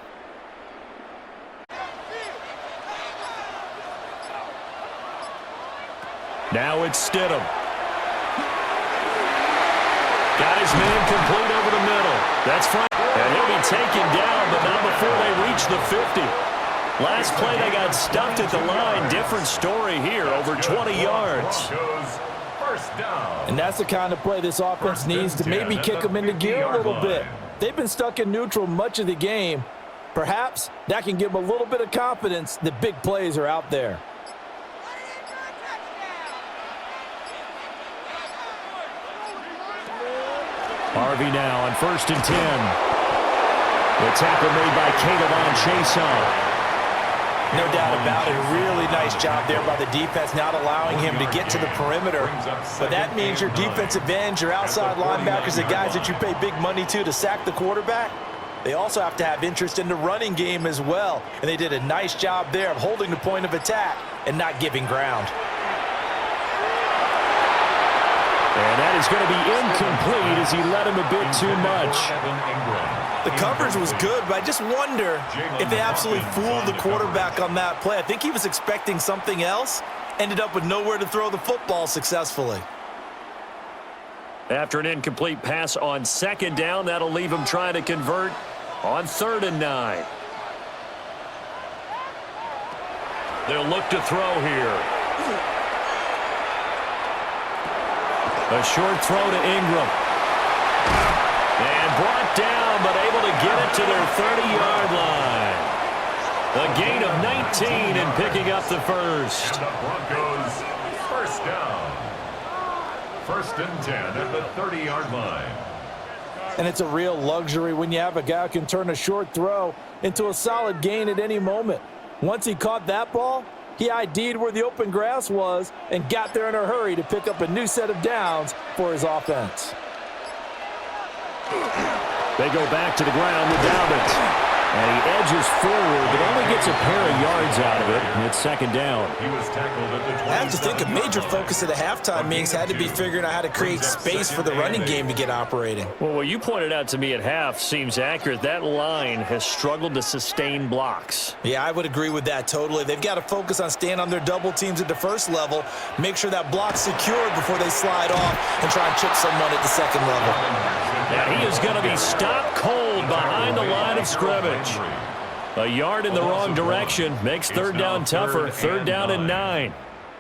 Now it's Stidham. Got his man complete over the middle. That's fine. And he'll be taken down, but not before they reach the 50. Last play, they got stuffed at the line. Different story here, over 20 yards. And that's the kind of play this offense needs to maybe kick them into gear a little bit. They've been stuck in neutral much of the game. Perhaps that can give them a little bit of confidence that big plays are out there. Harvey now on 1st and 10. The tackle made by Chason. No doubt about it. A really nice job there by the defense, not allowing him to get to the perimeter. But that means your defensive ends, your outside linebackers, the guys that you pay big money to sack the quarterback, they also have to have interest in the running game as well. And they did a nice job there of holding the point of attack and not giving ground. And that is going to be incomplete as he led him a bit too much. The coverage was good, but I just wonder if they absolutely fooled the quarterback on that play. I think he was expecting something else, ended up with nowhere to throw the football successfully. After an incomplete pass on 2nd down, that'll leave him trying to convert on 3rd and 9. They'll look to throw here. A short throw to Ingram. And brought down, but able to get it to their 30-yard line. A gain of 19 and picking up the first. And the Broncos, first down. 1st and 10 at the 30-yard line. And it's a real luxury when you have a guy who can turn a short throw into a solid gain at any moment. Once he caught that ball, he ID'd where the open grass was and got there in a hurry to pick up a new set of downs for his offense. They go back to the ground with Dobbins. And he edges forward, but only gets a pair of yards out of it, and it's 2nd down. He was tackled at the 27. I have to think a major focus of the halftime meetings had to be figuring out how to create space for the running game to get operating. Well, what you pointed out to me at half seems accurate. That line has struggled to sustain blocks. Yeah, I would agree with that totally. They've got to focus on staying on their double teams at the first level, make sure that block's secured before they slide off and try and chip someone at the 2nd level. And he is going to be stopped cold behind the line of scrimmage. A yard in the wrong direction makes 3rd down tougher. 3rd down and 9.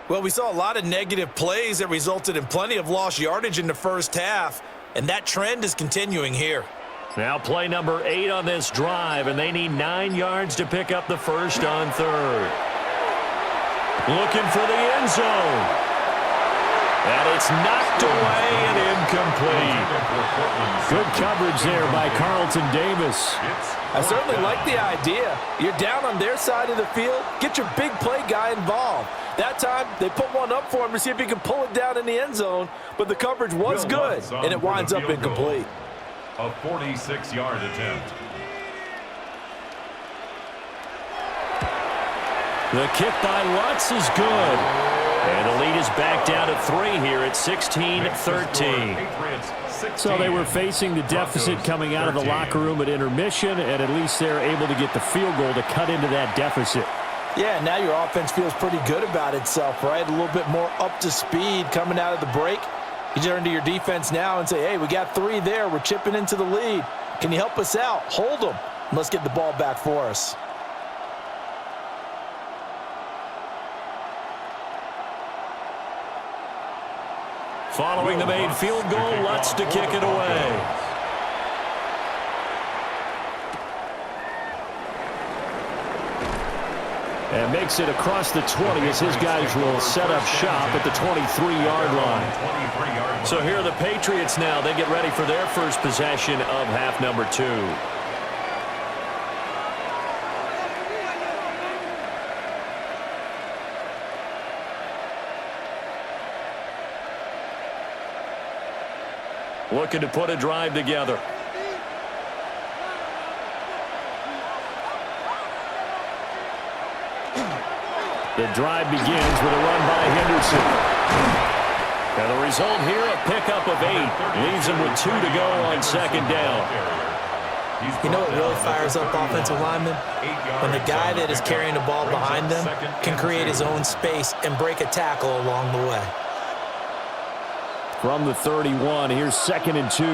Well, we saw a lot of negative plays that resulted in plenty of lost yardage in the first half, and that trend is continuing here. Now play number 8 on this drive, and they need 9 yards to pick up the first on 3rd. Looking for the end zone. And it's knocked away and incomplete. Good coverage there by Carlton Davis. I certainly like the idea. You're down on their side of the field. Get your big play guy involved. That time, they put one up for him to see if he can pull it down in the end zone, but the coverage was good, and it winds up incomplete. A 46-yard attempt. The kick by Lutz is good. And the lead is back down to 3 here at 16-13. So they were facing the deficit coming out of the locker room at intermission, and at least they're able to get the field goal to cut into that deficit. Yeah, now your offense feels pretty good about itself, right? A little bit more up to speed coming out of the break. You turn to your defense now and say, hey, we got 3 there. We're chipping into the lead. Can you help us out? Hold them. Let's get the ball back for us. Following the made field goal, Lutz to kick it away. And makes it across the 20 as his guys will set up shop at the 23-yard line. So here are the Patriots now. They get ready for their first possession of half number 2. Looking to put a drive together. The drive begins with a run by Henderson. And the result here, a pickup of 8. Leaves him with 2 to go on second down. You know what really fires up offensive linemen? When the guy that is carrying the ball behind them can create his own space and break a tackle along the way. From the 31, here's 2nd and 2.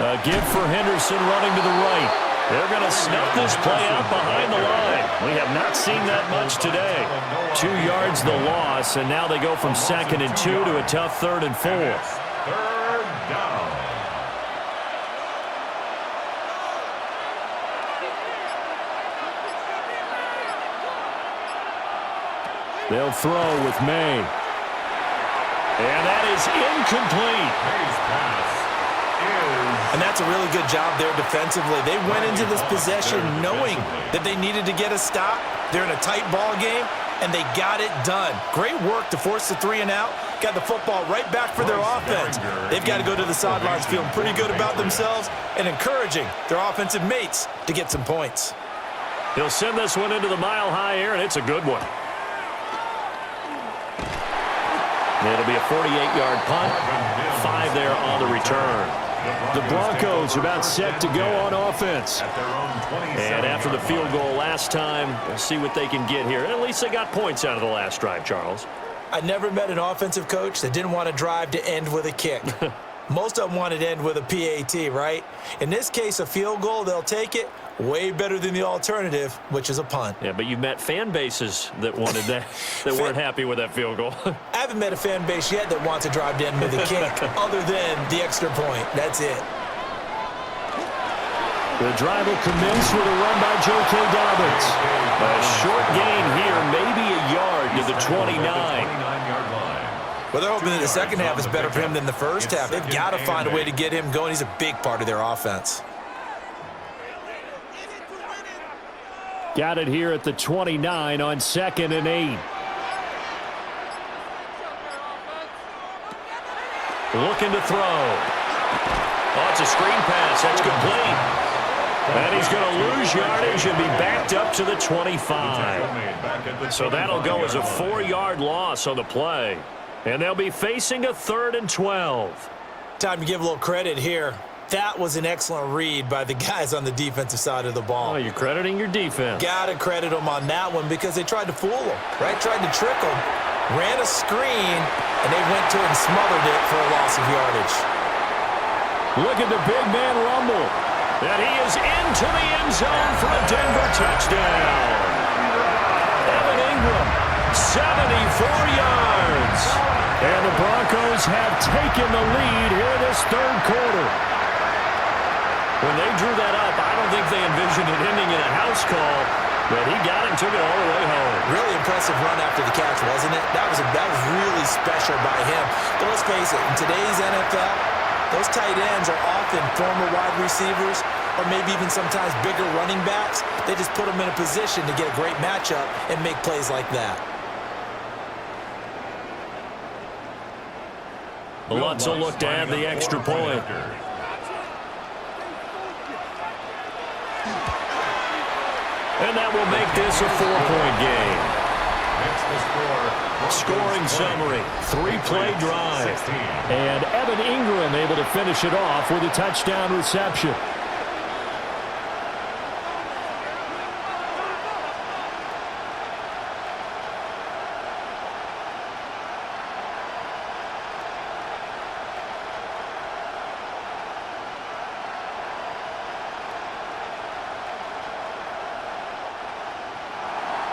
A give for Henderson running to the right. They're going to snuff this play out behind the line. We have not seen that much today. 2 yards the loss, and now they go from 2nd and 2 to a tough 3rd and 4. 3rd down. They'll throw with May. And that is incomplete. May's pass is... And that's a really good job there defensively. They went into this possession knowing that they needed to get a stop. They're in a tight ball game, and they got it done. Great work to force the 3 and out. Got the football right back for their offense. They've got to go to the sidelines feeling pretty good about themselves and encouraging their offensive mates to get some points. He'll send this one into the mile-high air, and it's a good one. It'll be a 48-yard punt. 5 there on the return. The Broncos about set to go on offense. And after the field goal last time, we'll see what they can get here. At least they got points out of the last drive, Charles. I never met an offensive coach that didn't want to drive to end with a kick. Most of them wanted to end with a PAT, right? In this case, a field goal, they'll take it. Way better than the alternative, which is a punt. Yeah, but you've met fan bases that wanted that, that weren't happy with that field goal. I haven't met a fan base yet that wants to drive to end with a kick other than the extra point. That's it. The drive will commence with a run by J.K. Dobbins. A short gain here, maybe a yard to the 29. Well, they're hoping that the second half is better for him than the first half. They've got to find a way to get him going. He's a big part of their offense. Got it here at the 29 on 2nd and 8. Looking to throw. Oh, it's a screen pass. That's complete. And he's going to lose yardage and be backed up to the 25. So that'll go as a 4-yard loss on the play. And they'll be facing a 3rd and 12. Time to give a little credit here. That was an excellent read by the guys on the defensive side of the ball. Oh, you're crediting your defense. Got to credit them on that one because they tried to fool them, right? Tried to trick them, ran a screen, and they went to it and smothered it for a loss of yardage. Look at the big man rumble. And he is into the end zone for a Denver touchdown. Evan Ingram, 74 yards. And the Broncos have taken the lead here in this 3rd quarter. When they drew that up, I don't think they envisioned it ending in a house call, but he got it and took it all the way home. Really impressive run after the catch, wasn't it? That was really special by him. But let's face it, in today's NFL, those tight ends are often former wide receivers or maybe even sometimes bigger running backs. They just put them in a position to get a great matchup and make plays like that. Lutz will look to add the extra point. And that will make this a 4-point game. Scoring summary, 3-play drive. And Evan Ingram able to finish it off with a touchdown reception.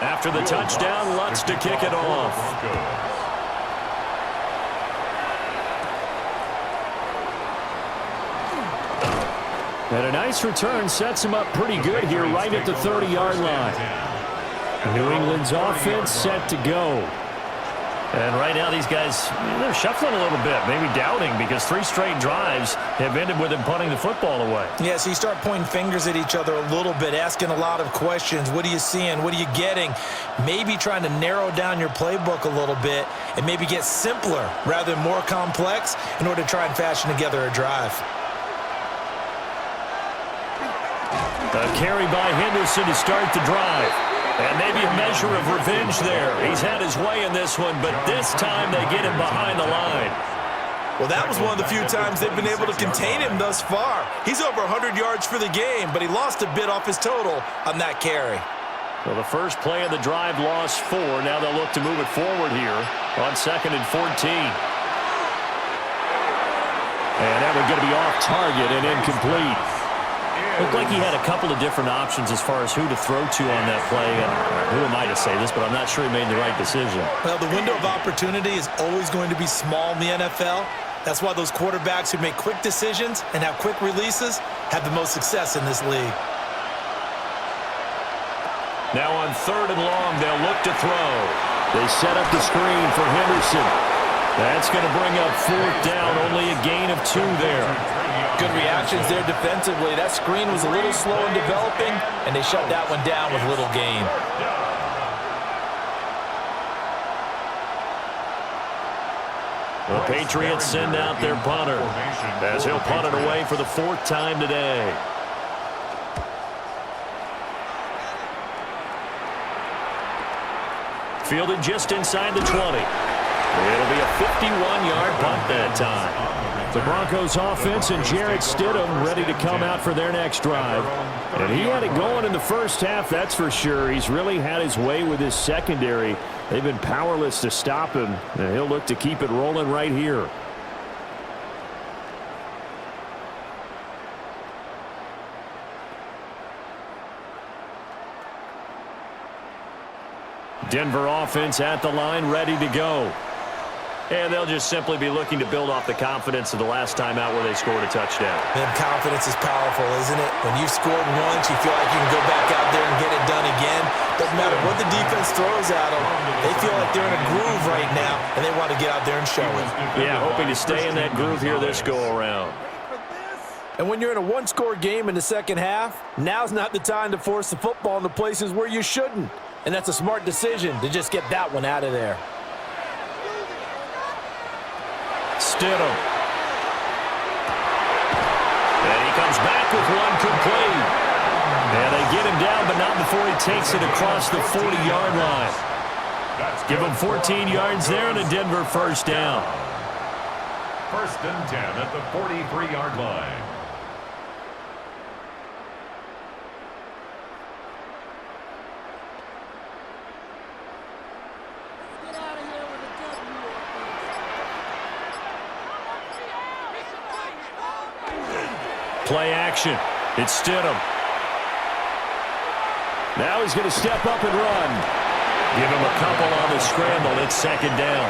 After the touchdown, Lutz to kick it off. And a nice return sets him up pretty good here right at the 30-yard line. New England's offense set to go. And right now these guys, they're shuffling a little bit, maybe doubting, because 3 straight drives have ended with them punting the football away. Yeah, so you start pointing fingers at each other a little bit, asking a lot of questions. What are you seeing? What are you getting? Maybe trying to narrow down your playbook a little bit and maybe get simpler rather than more complex in order to try and fashion together a drive. A carry by Henderson to start the drive. And maybe a measure of revenge there. He's had his way in this one, but this time they get him behind the line. Well, that was one of the few times they've been able to contain him thus far. He's over 100 yards for the game, but he lost a bit off his total on that carry. Well, the first play of the drive lost 4. Now they'll look to move it forward here on 2nd and 14. And that one's going to be off target and incomplete. Looked like he had a couple of different options as far as who to throw to on that play. And who am I to say this, but I'm not sure he made the right decision. Well, the window of opportunity is always going to be small in the NFL. That's why those quarterbacks who make quick decisions and have quick releases have the most success in this league. Now on 3rd and long, they'll look to throw. They set up the screen for Henderson. That's going to bring up 4th down, only a gain of 2 there. Good reactions there defensively. That screen was a little slow in developing, and they shut that one down with little gain. The Patriots send out their punter as he'll punt it away for the 4th time today. Fielded just inside the 20. It'll be a 51-yard punt that time. The Broncos offense and Jarrett Stidham ready to come out for their next drive. And he had it going in the first half, that's for sure. He's really had his way with his secondary. They've been powerless to stop him, and he'll look to keep it rolling right here. Denver offense at the line, ready to go. And they'll just simply be looking to build off the confidence of the last time out where they scored a touchdown. Man, confidence is powerful, isn't it? When you've scored once, you feel like you can go back out there and get it done again. Doesn't matter what the defense throws at them. They feel like they're in a groove right now, and they want to get out there and show it. Yeah, hoping to stay in that groove here this go-around. And when you're in a one-score game in the second half, now's not the time to force the football in the places where you shouldn't. And that's a smart decision to just get that one out of there. Stidham. And he comes back with one complete. And they get him down, but not before he takes it across the 40-yard line. Give him 14 yards there and a Denver 1st down. 1st and 10 at the 43-yard line. Play action. It's Stidham. Now he's going to step up and run. Give him a couple on the scramble. It's 2nd down.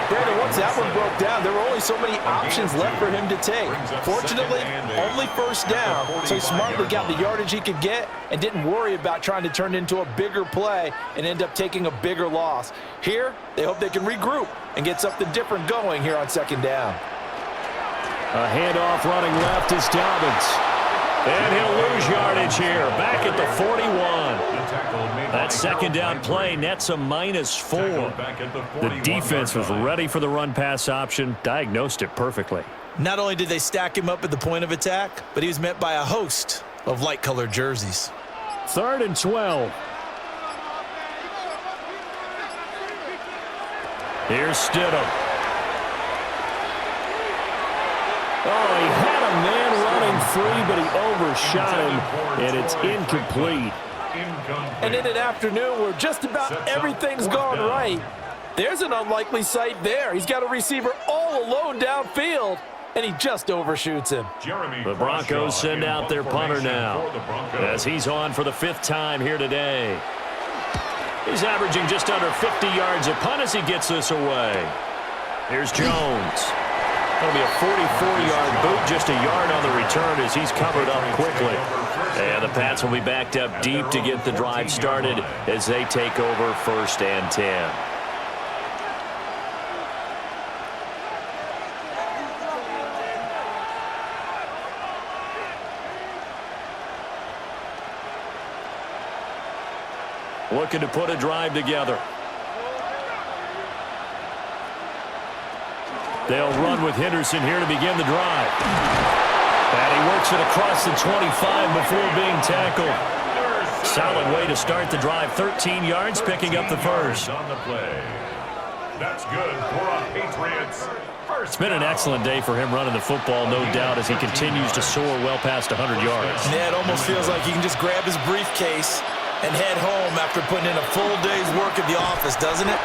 Brandon, once that one broke down, there were only so many options left for him to take. Fortunately, only 1st down, so he smartly got the yardage he could get and didn't worry about trying to turn it into a bigger play and end up taking a bigger loss. Here, they hope they can regroup and get something different going here on 2nd down. A handoff running left is Dobbins. And he'll lose yardage here. Back at the 41. That 2nd down play nets a -4. The defense was ready for the run-pass option. Diagnosed it perfectly. Not only did they stack him up at the point of attack, but he was met by a host of light-colored jerseys. 3rd and 12. Here's Stidham. Oh, he had a man running free, but he overshot him, and it's incomplete. And in an afternoon where just about everything's gone right, there's an unlikely sight there. He's got a receiver all alone downfield, and he just overshoots him. The Broncos send out their punter now, as he's on for the 5th time here today. He's averaging just under 50 yards a punt as he gets this away. Here's Jones. That'll be a 44-yard boot, just a yard on the return as he's covered up quickly. And the Pats will be backed up deep to get the drive started as they take over 1st and 10. Looking to put a drive together. They'll run with Henderson here to begin the drive. And he works it across the 25 before being tackled. Solid way to start the drive. 13 yards, picking up the first. On the play. That's good for a Patriots. It's been an excellent day for him running the football, no doubt, as he continues to soar well past 100 yards. Yeah, it almost feels like he can just grab his briefcase and head home after putting in a full day's work at the office, doesn't it?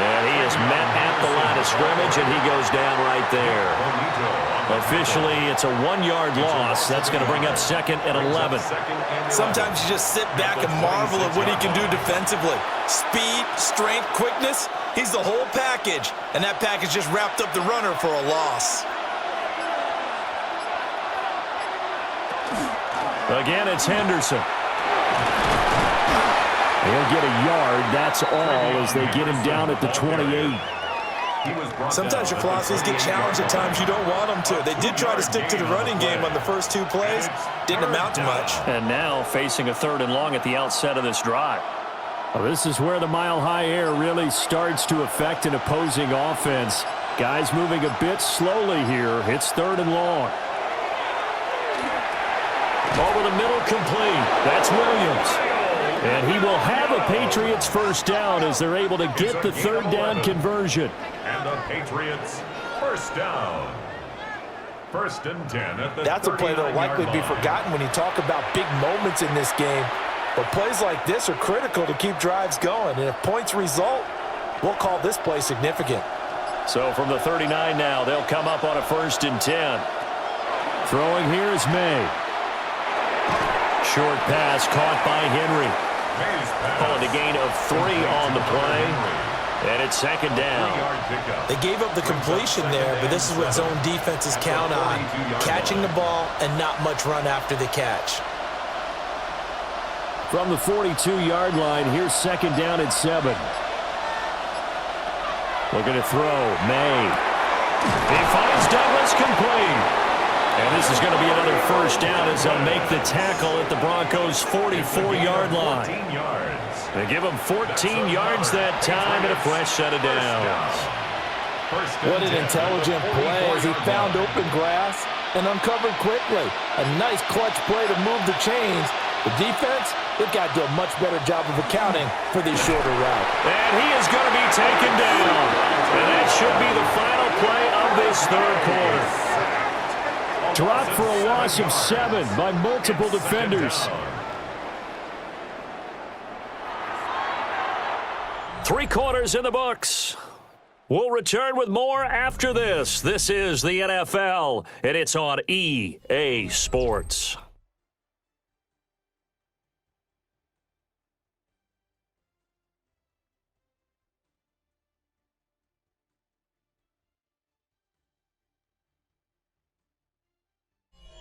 And he is met at the line of scrimmage, and he goes down right there. Officially, it's a 1-yard loss. That's going to bring up 2nd and 11. Sometimes you just sit back and marvel at what he can do defensively. Speed, strength, quickness, he's the whole package. And that package just wrapped up the runner for a loss. Again, it's Henderson. He'll get a yard, that's all, as they get him down at the 28. Sometimes your philosophies get challenged at times you don't want them to. They did try to stick to the running game on the first 2 plays. Didn't amount to much. And now facing a 3rd and long at the outset of this drive. Well, this is where the mile-high air really starts to affect an opposing offense. Guys moving a bit slowly here. It's 3rd and long. Over the middle, complete. That's Williams. And he will have a Patriots first down as they're able to get the 3rd down conversion. And the Patriots first down. 1st and 10 at the That's a play that'll likely be forgotten when you talk about big moments in this game. But plays like this are critical to keep drives going. And if points result, we'll call this play significant. So from the 39 now, they'll come up on a 1st and 10. Throwing here is May. Short pass caught by Henry. Calling a gain of 3 on the play. And it's 2nd down. They gave up the completion there, but this is what zone defenses count on. Catching the ball and not much run after the catch. From the 42-yard line, here's 2nd down and 7. Looking to throw. May. He finds Douglas complete. And this is going to be another first down as they'll make the tackle at the Broncos' 44-yard line. They give him 14 yards that time and a fresh set of downs. What an intelligent play as he found open grass and uncovered quickly. A nice clutch play to move the chains. The defense, they've got to do a much better job of accounting for these shorter routes. And he is going to be taken down. And that should be the final play of this 3rd quarter. Dropped for a loss of 7 by multiple defenders. 3 quarters in the books. We'll return with more after this. This is the NFL, and it's on EA Sports.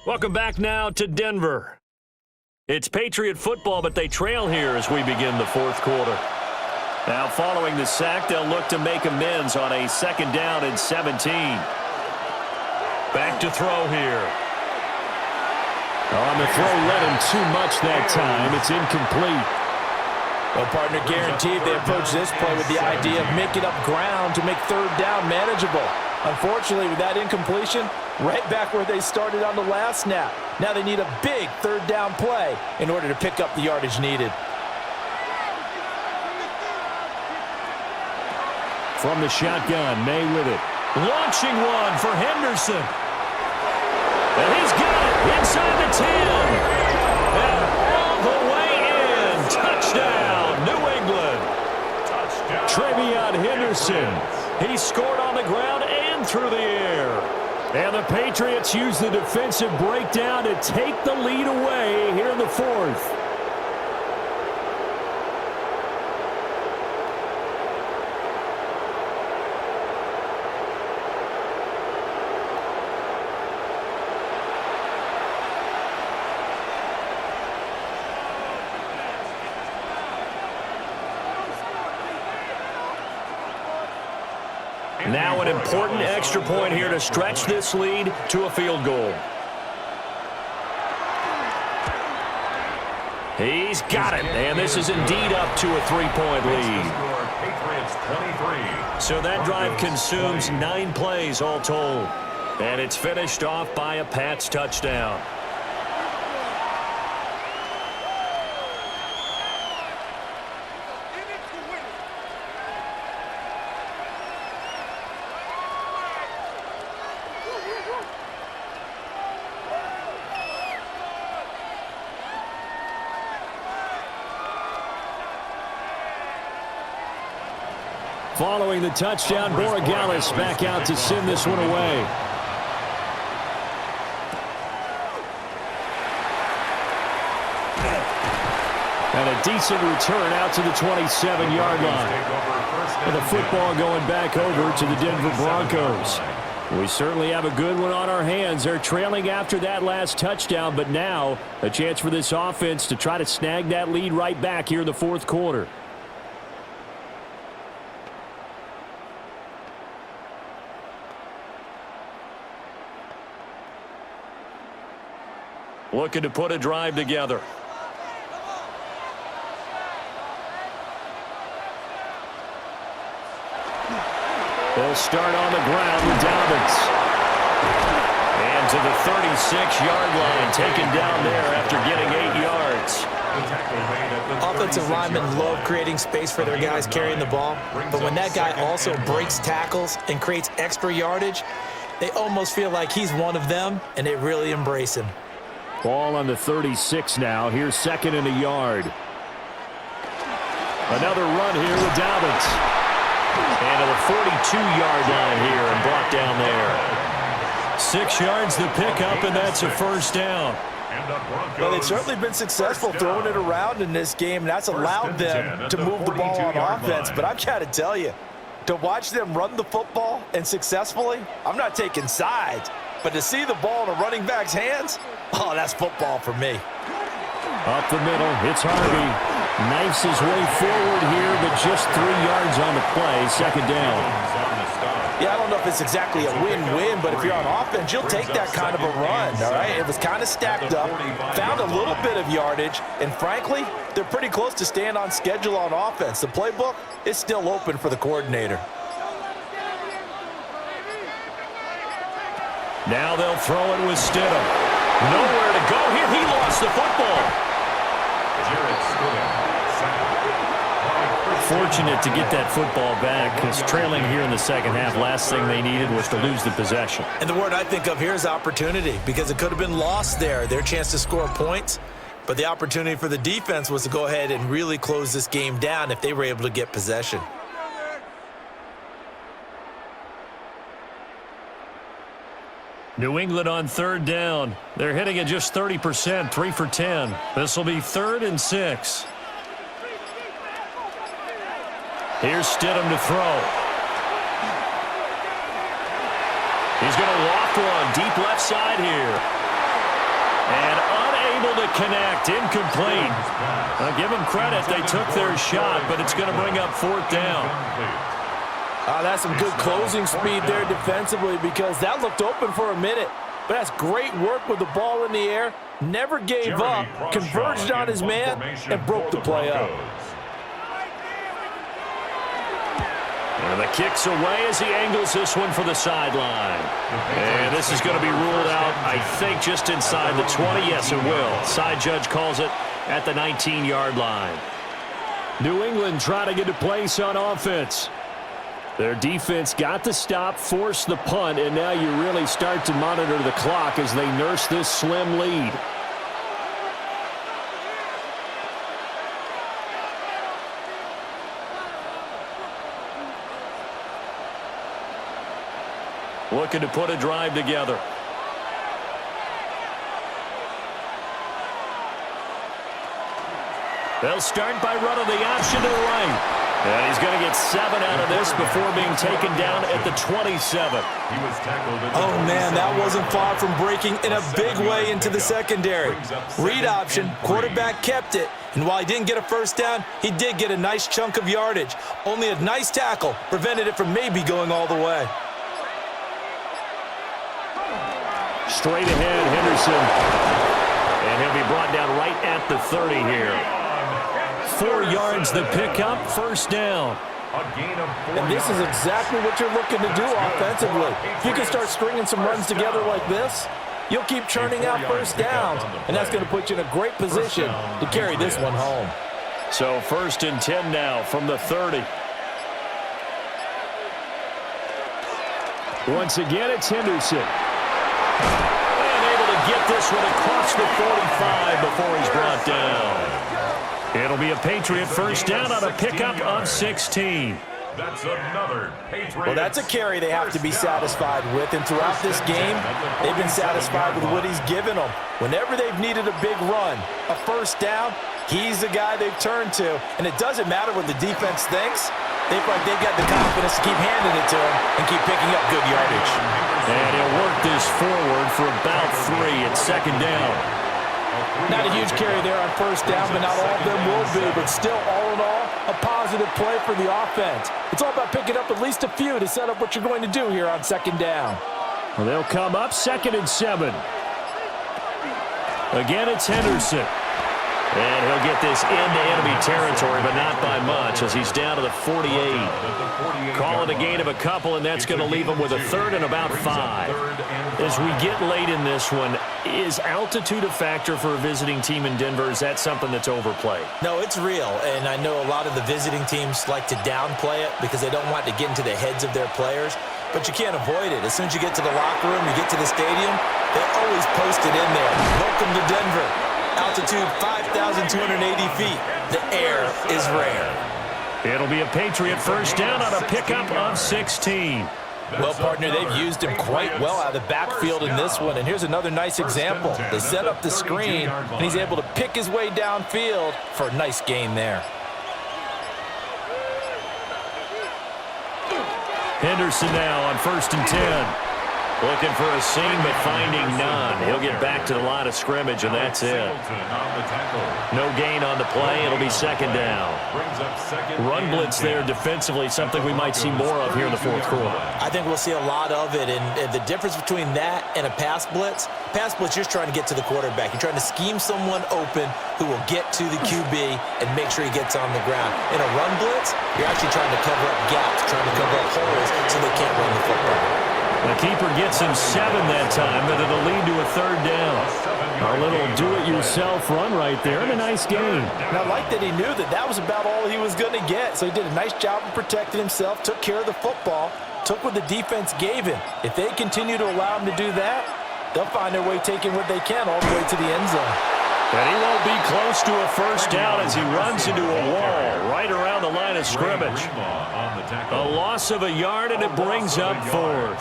Welcome back now to Denver. It's Patriot football, but they trail here as we begin the 4th quarter. Now following the sack, they'll look to make amends on a 2nd down and 17. Back to throw here. On the throw, led him too much that time. It's incomplete. Well, partner, guaranteed they approach this play with the idea of making up ground to make 3rd down manageable. Unfortunately, with that incompletion, right back where they started on the last snap. Now they need a big 3rd down play in order to pick up the yardage needed. From the shotgun, May with it. Launching one for Henderson. And he's got it inside the 10. And all the way in. Touchdown, New England. Touchdown. Trevion Henderson. He scored on the ground and through the air. And the Patriots use the defensive breakdown to take the lead away here in the 4th. Now an important extra point here to stretch this lead to a field goal. He's got it, and this is indeed up to a 3-point lead. So that drive consumes 9 plays all told. And it's finished off by a Pats touchdown. Following the touchdown, Borregales back out to send this one away. And a decent return out to the 27-yard line. And the football going back over to the Denver Broncos. We certainly have a good one on our hands. They're trailing after that last touchdown, but now a chance for this offense to try to snag that lead right back here in the fourth quarter. Looking to put a drive together. They'll start on the ground with Dobbins. And to the 36-yard line, taken down there after getting 8 yards. Offensive linemen love creating space for their guys carrying the ball, but when that guy also breaks tackles and creates extra yardage, they almost feel like he's one of them, and they really embrace him. Ball on the 36 now. Here's 2nd and a yard. Another run here with Dobbins. And to the 42-yard line here and brought down there. 6 yards the pickup, and that's a first down. Well, they've certainly been successful throwing it around in this game. That's allowed them to move the ball on offense. But I've got to tell you, to watch them run the football and successfully, I'm not taking sides. But to see the ball in a running back's hands, oh, that's football for me. Up the middle, it's Harvey. Knifes his way forward here, but just 3 yards on the play, 2nd down. Yeah, I don't know if it's exactly a win-win, but if you're on offense, you'll take that kind of a run, all right? It was kind of stacked up, found a little bit of yardage, and frankly, they're pretty close to staying on schedule on offense. The playbook is still open for the coordinator. Now they'll throw it with Stidham. Nowhere to go here. He lost the football. Jarrett Stidham. Fortunate to get that football back, because trailing here in the second half, last thing they needed was to lose the possession. And the word I think of here is opportunity, because it could have been lost there, their chance to score points. But the opportunity for the defense was to go ahead and really close this game down if they were able to get possession. New England on 3rd down. They're hitting at just 30%, 3 for 10. This will be 3rd and 6. Here's Stidham to throw. He's going to loft one deep left side here. And unable to connect, incomplete. I'll give them credit, they took their shot, but it's going to bring up 4th down. That's some good closing speed there defensively, because that looked open for a minute. But that's great work with the ball in the air. Never gave up, converged on his man, and broke the play up. And the kick's away as he angles this one for the sideline. And this is going to be ruled out, I think, just inside the 20. Yes, it will. Side judge calls it at the 19-yard line. New England trying to get a place on offense. Their defense got the stop, forced the punt, and now you really start to monitor the clock as they nurse this slim lead. Looking to put a drive together. They'll start by running the option to the right. And he's going to get 7 out of this before being taken down at the 27. Oh, man, that wasn't far from breaking in a big way into the secondary. Read option, quarterback kept it, and while he didn't get a first down, he did get a nice chunk of yardage. Only a nice tackle prevented it from maybe going all the way. Straight ahead, Henderson. And he'll be brought down right at the 30 here. 4 yards the pickup, first down. And this is exactly what you're looking to do offensively. If you can start stringing some runs together like this, you'll keep churning out first downs, and that's going to put you in a great position to carry this one home. So 1st and 10 now from the 30. Once again, it's Henderson. And able to get this one across the 45 before he's brought down. It'll be a Patriot first down on a pickup of 16. That's another Patriot. Well, that's a carry they have to be satisfied with, and throughout this game, they've been satisfied with what he's given them. Whenever they've needed a big run, a first down, he's the guy they've turned to, and it doesn't matter what the defense thinks. They've got the confidence to keep handing it to him and keep picking up good yardage. And he'll work this forward for about 3 at 2nd down. Not a huge carry there on first down, but not all of them will be. But still, all in all, a positive play for the offense. It's all about picking up at least a few to set up what you're going to do here on 2nd down. Well, they'll come up 2nd and 7. Again, it's Henderson. And he'll get this into enemy territory, but not by much as he's down to the 48. Call it a gain of a couple, and that's going to leave him with a 3rd and about 5. As we get late in this one, is altitude a factor for a visiting team in Denver? Is that something that's overplayed? No, it's real, and I know a lot of the visiting teams like to downplay it because they don't want to get into the heads of their players, but you can't avoid it. As soon as you get to the locker room, you get to the stadium, they always post it in there. Welcome to Denver. Altitude 5,280 feet. The air is rare. It'll be a Patriot first down on a pickup of 16. Well, partner, they've used him quite well out of the backfield in this one. And here's another nice example. They set up the screen, and he's able to pick his way downfield for a nice gain there. Henderson now on 1st and 10. Looking for a seam, but finding none. He'll get back to the line of scrimmage, and that's it. No gain on the play. It'll be 2nd down. Run blitz there defensively, something we might see more of here in the 4th quarter. I think we'll see a lot of it, and the difference between that and a pass blitz, you're trying to get to the quarterback. You're trying to scheme someone open who will get to the QB and make sure he gets on the ground. In a run blitz, you're actually trying to cover up gaps, trying to cover up holes so they can't run the football. The keeper gets him 7 that time, but it'll lead to a 3rd down. A little do-it-yourself run right there, and a nice game. And I like that he knew that was about all he was going to get. So he did a nice job of protecting himself, took care of the football, took what the defense gave him. If they continue to allow him to do that, they'll find their way taking what they can all the way to the end zone. And he won't be close to a first down as he runs into a wall right around the line of scrimmage. A loss of a yard, and it brings up 4th.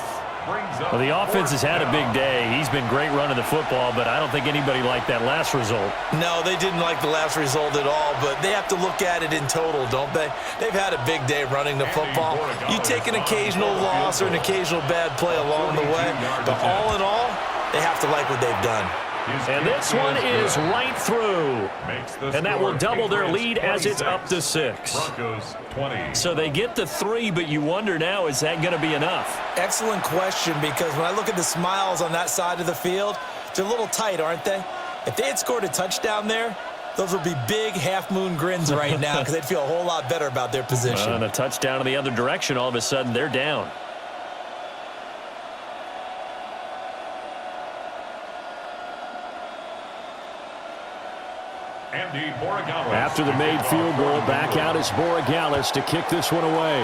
Well, the offense has had a big day. He's been great running the football, but I don't think anybody liked that last result. No, they didn't like the last result at all, but they have to look at it in total, don't they? They've had a big day running the football. You take an occasional loss or an occasional bad play along the way, but all in all, they have to like what they've done. And this one is right through. And that will double their lead as it's up to 6. So they get the 3, but you wonder now, is that going to be enough? Excellent question, because when I look at the smiles on that side of the field, they're a little tight, aren't they? If they had scored a touchdown there, those would be big half-moon grins right now because they'd feel a whole lot better about their position. And a touchdown in the other direction, all of a sudden they're down. After the made field goal, back out is Borregales to kick this one away.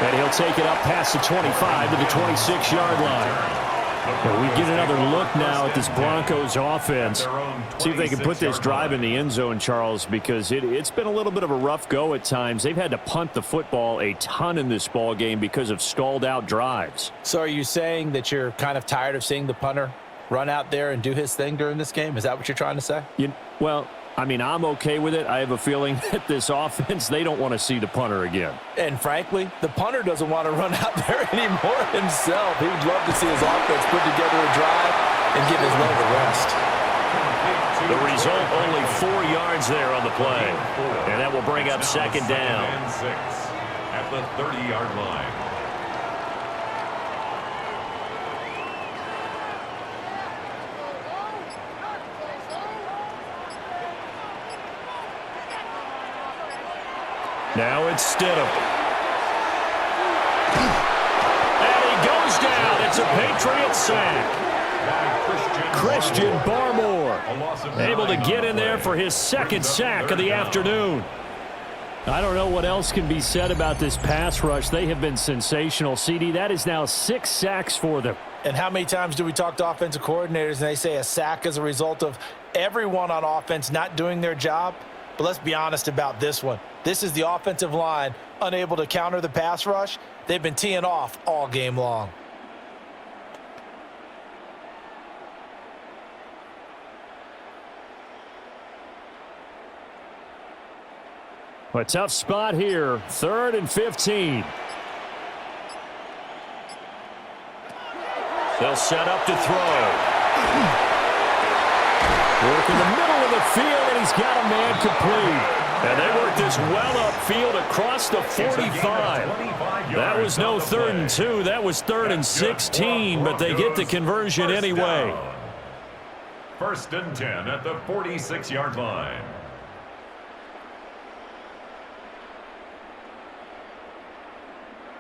And he'll take it up past the 25 to the 26-yard line. Well, we get another look now at this Broncos offense. See if they can put this drive in the end zone, Charles, because it's been a little bit of a rough go at times. They've had to punt the football a ton in this ball game because of stalled out drives. So are you saying that you're kind of tired of seeing the punter run out there and do his thing during this game? Is that what you're trying to say? Well, I mean, I'm okay with it. I have a feeling that this offense, they don't want to see the punter again. And frankly, the punter doesn't want to run out there anymore himself. He would love to see his offense put together a drive and give his leg a rest. The result, only 4 yards there on the play. And that will bring up second down. And 6 at the 30-yard line. Now it's Stidham. And he goes down. It's a Patriot sack. Christian Barmore able to get in there for his second sack of the afternoon. I don't know what else can be said about this pass rush. They have been sensational. CD, that is now 6 sacks for them. And how many times do we talk to offensive coordinators and they say a sack is a result of everyone on offense not doing their job? But let's be honest about this one. This is the offensive line unable to counter the pass rush. They've been teeing off all game long. A tough spot here. 3rd and 15. They'll set up to throw. Work in the middle of the field, and he's got a man complete. And they work this well upfield across the 45. That was no 3rd and 2. That was 3rd and 16, but they get the conversion anyway. 1st and 10 at the 46-yard line.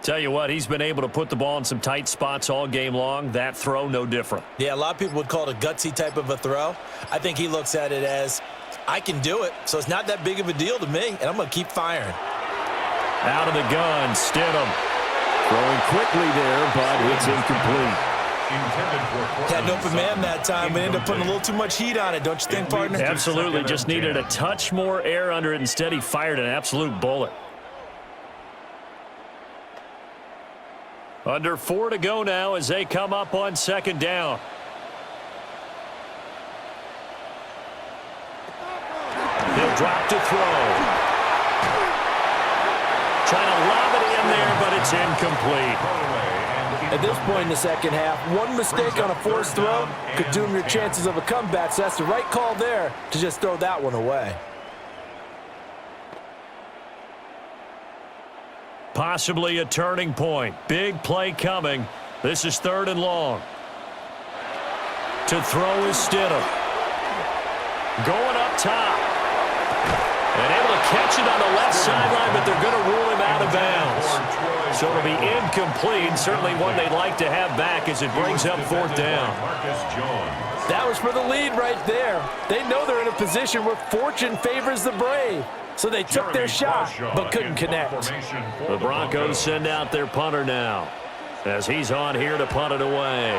Tell you what, he's been able to put the ball in some tight spots all game long. That throw, no different. Yeah, a lot of people would call it a gutsy type of a throw. I think he looks at it as, I can do it, so it's not that big of a deal to me, and I'm going to keep firing. Out of the gun, Stidham. Throwing quickly there, but it's incomplete. Had an open man that time and ended up putting a little too much heat on it, don't you think, partner? Absolutely, just needed a touch more air under it. Instead, he fired an absolute bullet. Under 4 to go now as they come up on 2nd down. He'll drop to throw. Trying to lob it in there, but it's incomplete. At this point in the second half, one mistake on a forced throw could doom your chances of a comeback, so that's the right call there to just throw that one away. Possibly a turning point. Big play coming. This is 3rd and long. To throw is Stidham. Going up top. And able to catch it on the left sideline, but they're going to rule him out of bounds. So it'll be incomplete. Certainly one they'd like to have back as it brings up 4th down. That was for the lead right there. They know they're in a position where fortune favors the brave. So they took their shot, but couldn't connect. The Broncos send out their punter now as he's on here to punt it away.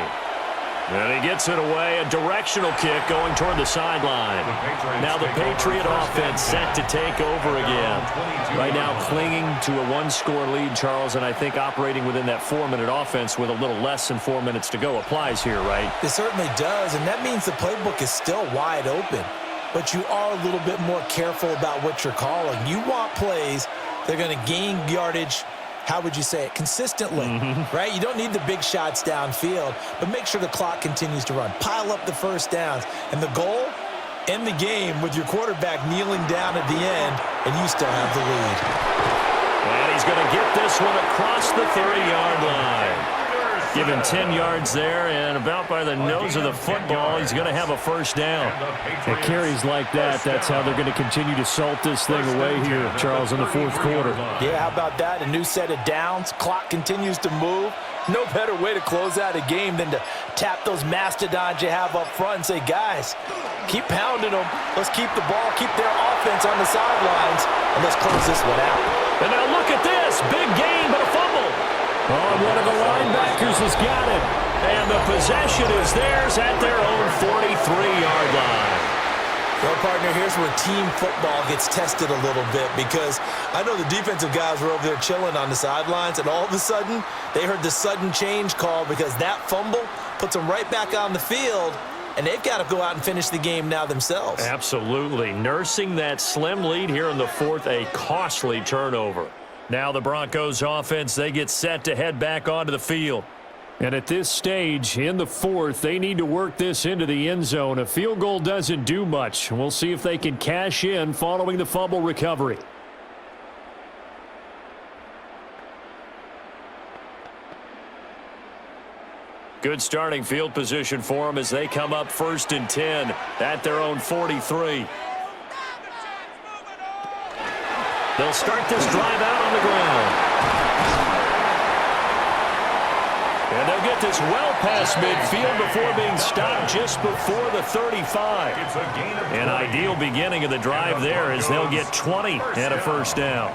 And he gets it away, a directional kick going toward the sideline. Now the Patriot offense set to take over again. Right now clinging to a 1-score lead, Charles, and I think operating within that 4-minute offense with a little less than 4 minutes to go applies here, right? It certainly does, and that means the playbook is still wide open. But you are a little bit more careful about what you're calling. You want plays that are going to gain yardage, how would you say it, consistently, right? You don't need the big shots downfield, but make sure the clock continues to run. Pile up the first downs. And the goal, end the game with your quarterback kneeling down at the end, and you still have the lead. And he's going to get this one across the 30-yard line. Given 10 yards there, and about by the nose of the football, he's going to have a 1st down. And carries like that, that's how they're going to continue to salt this thing away here, Charles, in the 4th quarter. Yeah, how about that? A new set of downs. Clock continues to move. No better way to close out a game than to tap those mastodons you have up front and say, guys, keep pounding them. Let's keep the ball, keep their offense on the sidelines, and let's close this one out. And now look at this. Big game, but a fumble. Oh, one of the linebackers has got it. And the possession is theirs at their own 43-yard line. Well, partner, here's where team football gets tested a little bit, because I know the defensive guys were over there chilling on the sidelines, and all of a sudden, they heard the sudden change call because that fumble puts them right back on the field, and they've got to go out and finish the game now themselves. Absolutely. Nursing that slim lead here in the fourth, a costly turnover. Now the Broncos offense, they get set to head back onto the field. And at this stage, in the fourth, they need to work this into the end zone. A field goal doesn't do much. We'll see if they can cash in following the fumble recovery. Good starting field position for them as they come up 1st and 10 at their own 43. They'll start this drive out on the ground. And they'll get this well past midfield before being stopped just before the 35. An ideal beginning of the drive there as they'll get 20 and a first down.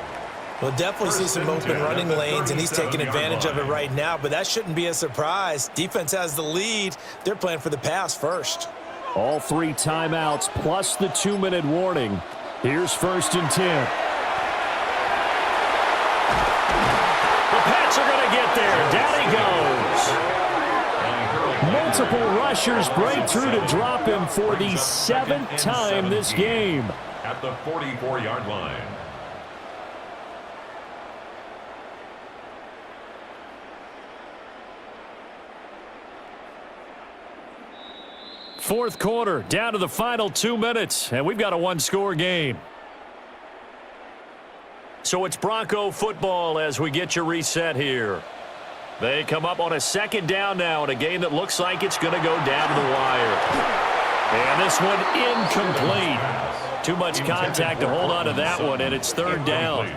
We'll definitely see some open running lanes, and he's taking advantage of it right now, but that shouldn't be a surprise. Defense has the lead. They're playing for the pass first. All 3 timeouts plus the 2-minute warning. Here's 1st and 10. The Pats are going to get there. Down he goes. Multiple rushers break through to drop him for the 7th time this game. At the 44-yard line. Fourth quarter, down to the final 2 minutes, and we've got a 1-score game. So it's Bronco football as we get you reset here. They come up on a 2nd down now in a game that looks like it's going to go down to the wire. And this one incomplete. Too much contact to hold on to that one, and it's 3rd down.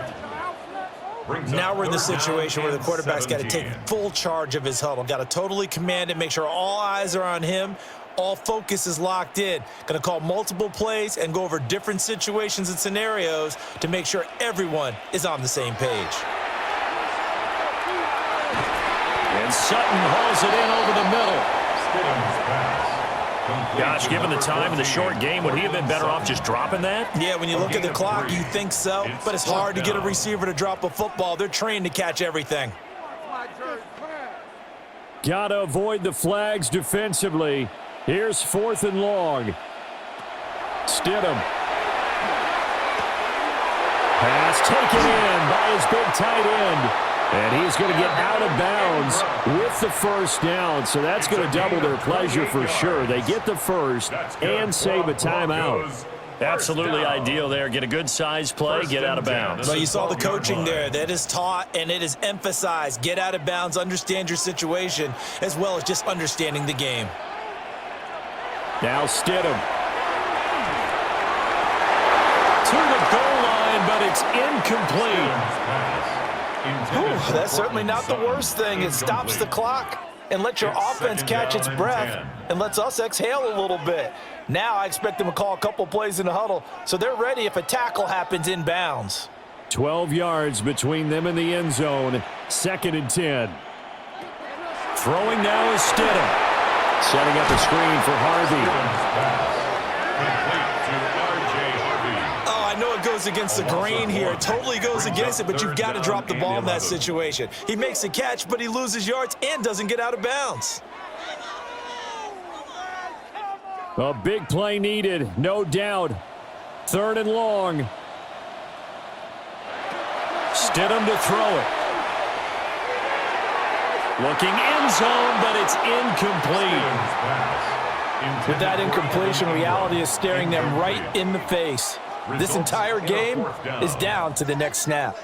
Now we're in the situation where the quarterback's got to take full charge of his huddle. Got to totally command it, make sure all eyes are on him. All focus is locked in. Going to call multiple plays and go over different situations and scenarios to make sure everyone is on the same page. And Sutton hauls it in over the middle. Gosh, given the time and the short game, would he have been better off just dropping that? Yeah, when you look at the clock, you think so, but it's hard to get a receiver to drop a football. They're trained to catch everything. Got to avoid the flags defensively. Here's 4th and long. Stidham. Pass taken in by his big tight end. And he's going to get out of bounds with the first down. So that's going to double their pleasure for sure. They get the first and save a timeout. Absolutely ideal there. Get a good size play, get out of bounds. Well, you saw the coaching there. That is taught and it is emphasized. Get out of bounds, understand your situation, as well as just understanding the game. Now Stidham. To the goal line, but it's incomplete. That's certainly not the worst thing. It stops the clock and lets your offense catch its breath and lets us exhale a little bit. Now I expect them to call a couple plays in the huddle so they're ready if a tackle happens in bounds. 12 yards between them and the end zone. 2nd and 10. Throwing now is Stidham. Setting up a screen for Harvey. Oh, I know it goes against the grain here. It totally goes against it, but you've got to drop the ball in that situation. He makes a catch, but he loses yards and doesn't get out of bounds. A big play needed, no doubt. 3rd and long. Stidham to throw it. Looking end zone, but it's incomplete. With that incompletion, reality is staring them right in the face. This entire game is down to the next snap.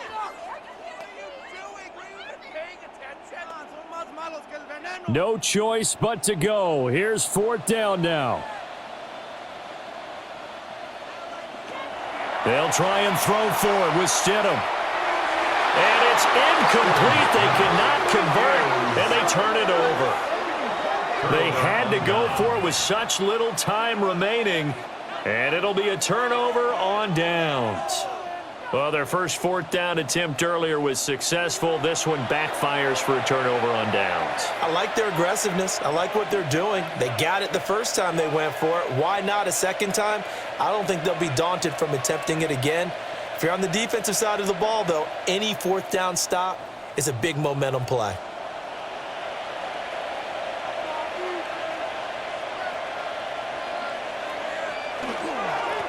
No choice but to go. Here's 4th down now. They'll try and throw for it with Stidham. And it's incomplete. They cannot convert, and they turn it over. They had to go for it with such little time remaining, and it'll be a turnover on downs. Well, their first 4th down attempt earlier was successful. This one backfires for a turnover on downs. I like their aggressiveness. I like what they're doing. They got it the first time they went for it. Why not a second time? I don't think they'll be daunted from attempting it again. If you're on the defensive side of the ball, though, any 4th down stop is a big momentum play.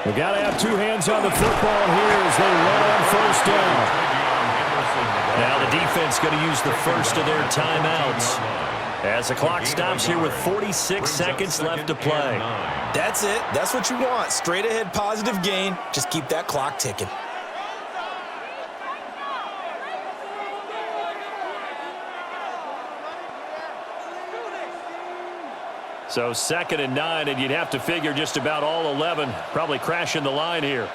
We got to have two hands on the football here as they run on first down. Now the defense going to use the first of their timeouts as the clock stops here with 46 seconds left to play. That's it. That's what you want. Straight ahead positive gain. Just keep that clock ticking. So 2nd and 9, and you'd have to figure just about all 11 probably crashing the line here.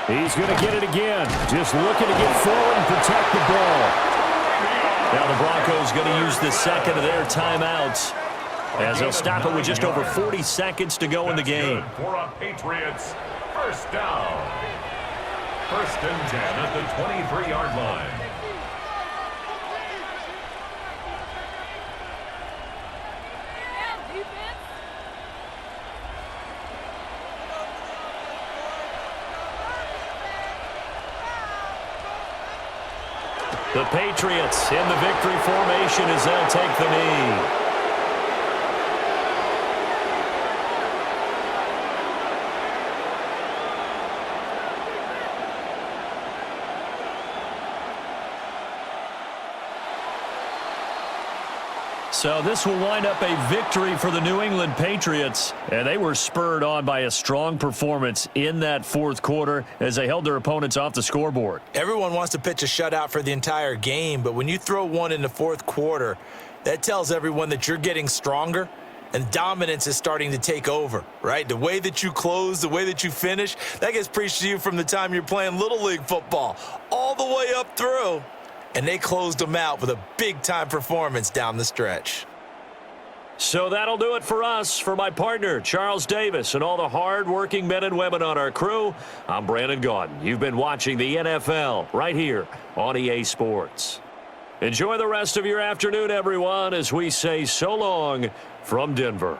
He's going to get it again. Just looking to get forward and protect the ball. Now the Broncos going to use the second of their timeouts as they'll stop it with just over 40 seconds to go in the game. For a Patriots first down. 1st and 10 at the 23-yard line. The Patriots in the victory formation as they'll take the knee. So this will wind up a victory for the New England Patriots. And they were spurred on by a strong performance in that 4th quarter as they held their opponents off the scoreboard. Everyone wants to pitch a shutout for the entire game, but when you throw one in the 4th quarter, that tells everyone that you're getting stronger and dominance is starting to take over, right? The way that you close, the way that you finish, that gets preached to you from the time you're playing Little League football all the way up through. And they closed them out with a big-time performance down the stretch. So that'll do it for us. For my partner, Charles Davis, and all the hard-working men and women on our crew, I'm Brandon Gaudin. You've been watching the NFL right here on EA Sports. Enjoy the rest of your afternoon, everyone, as we say so long from Denver.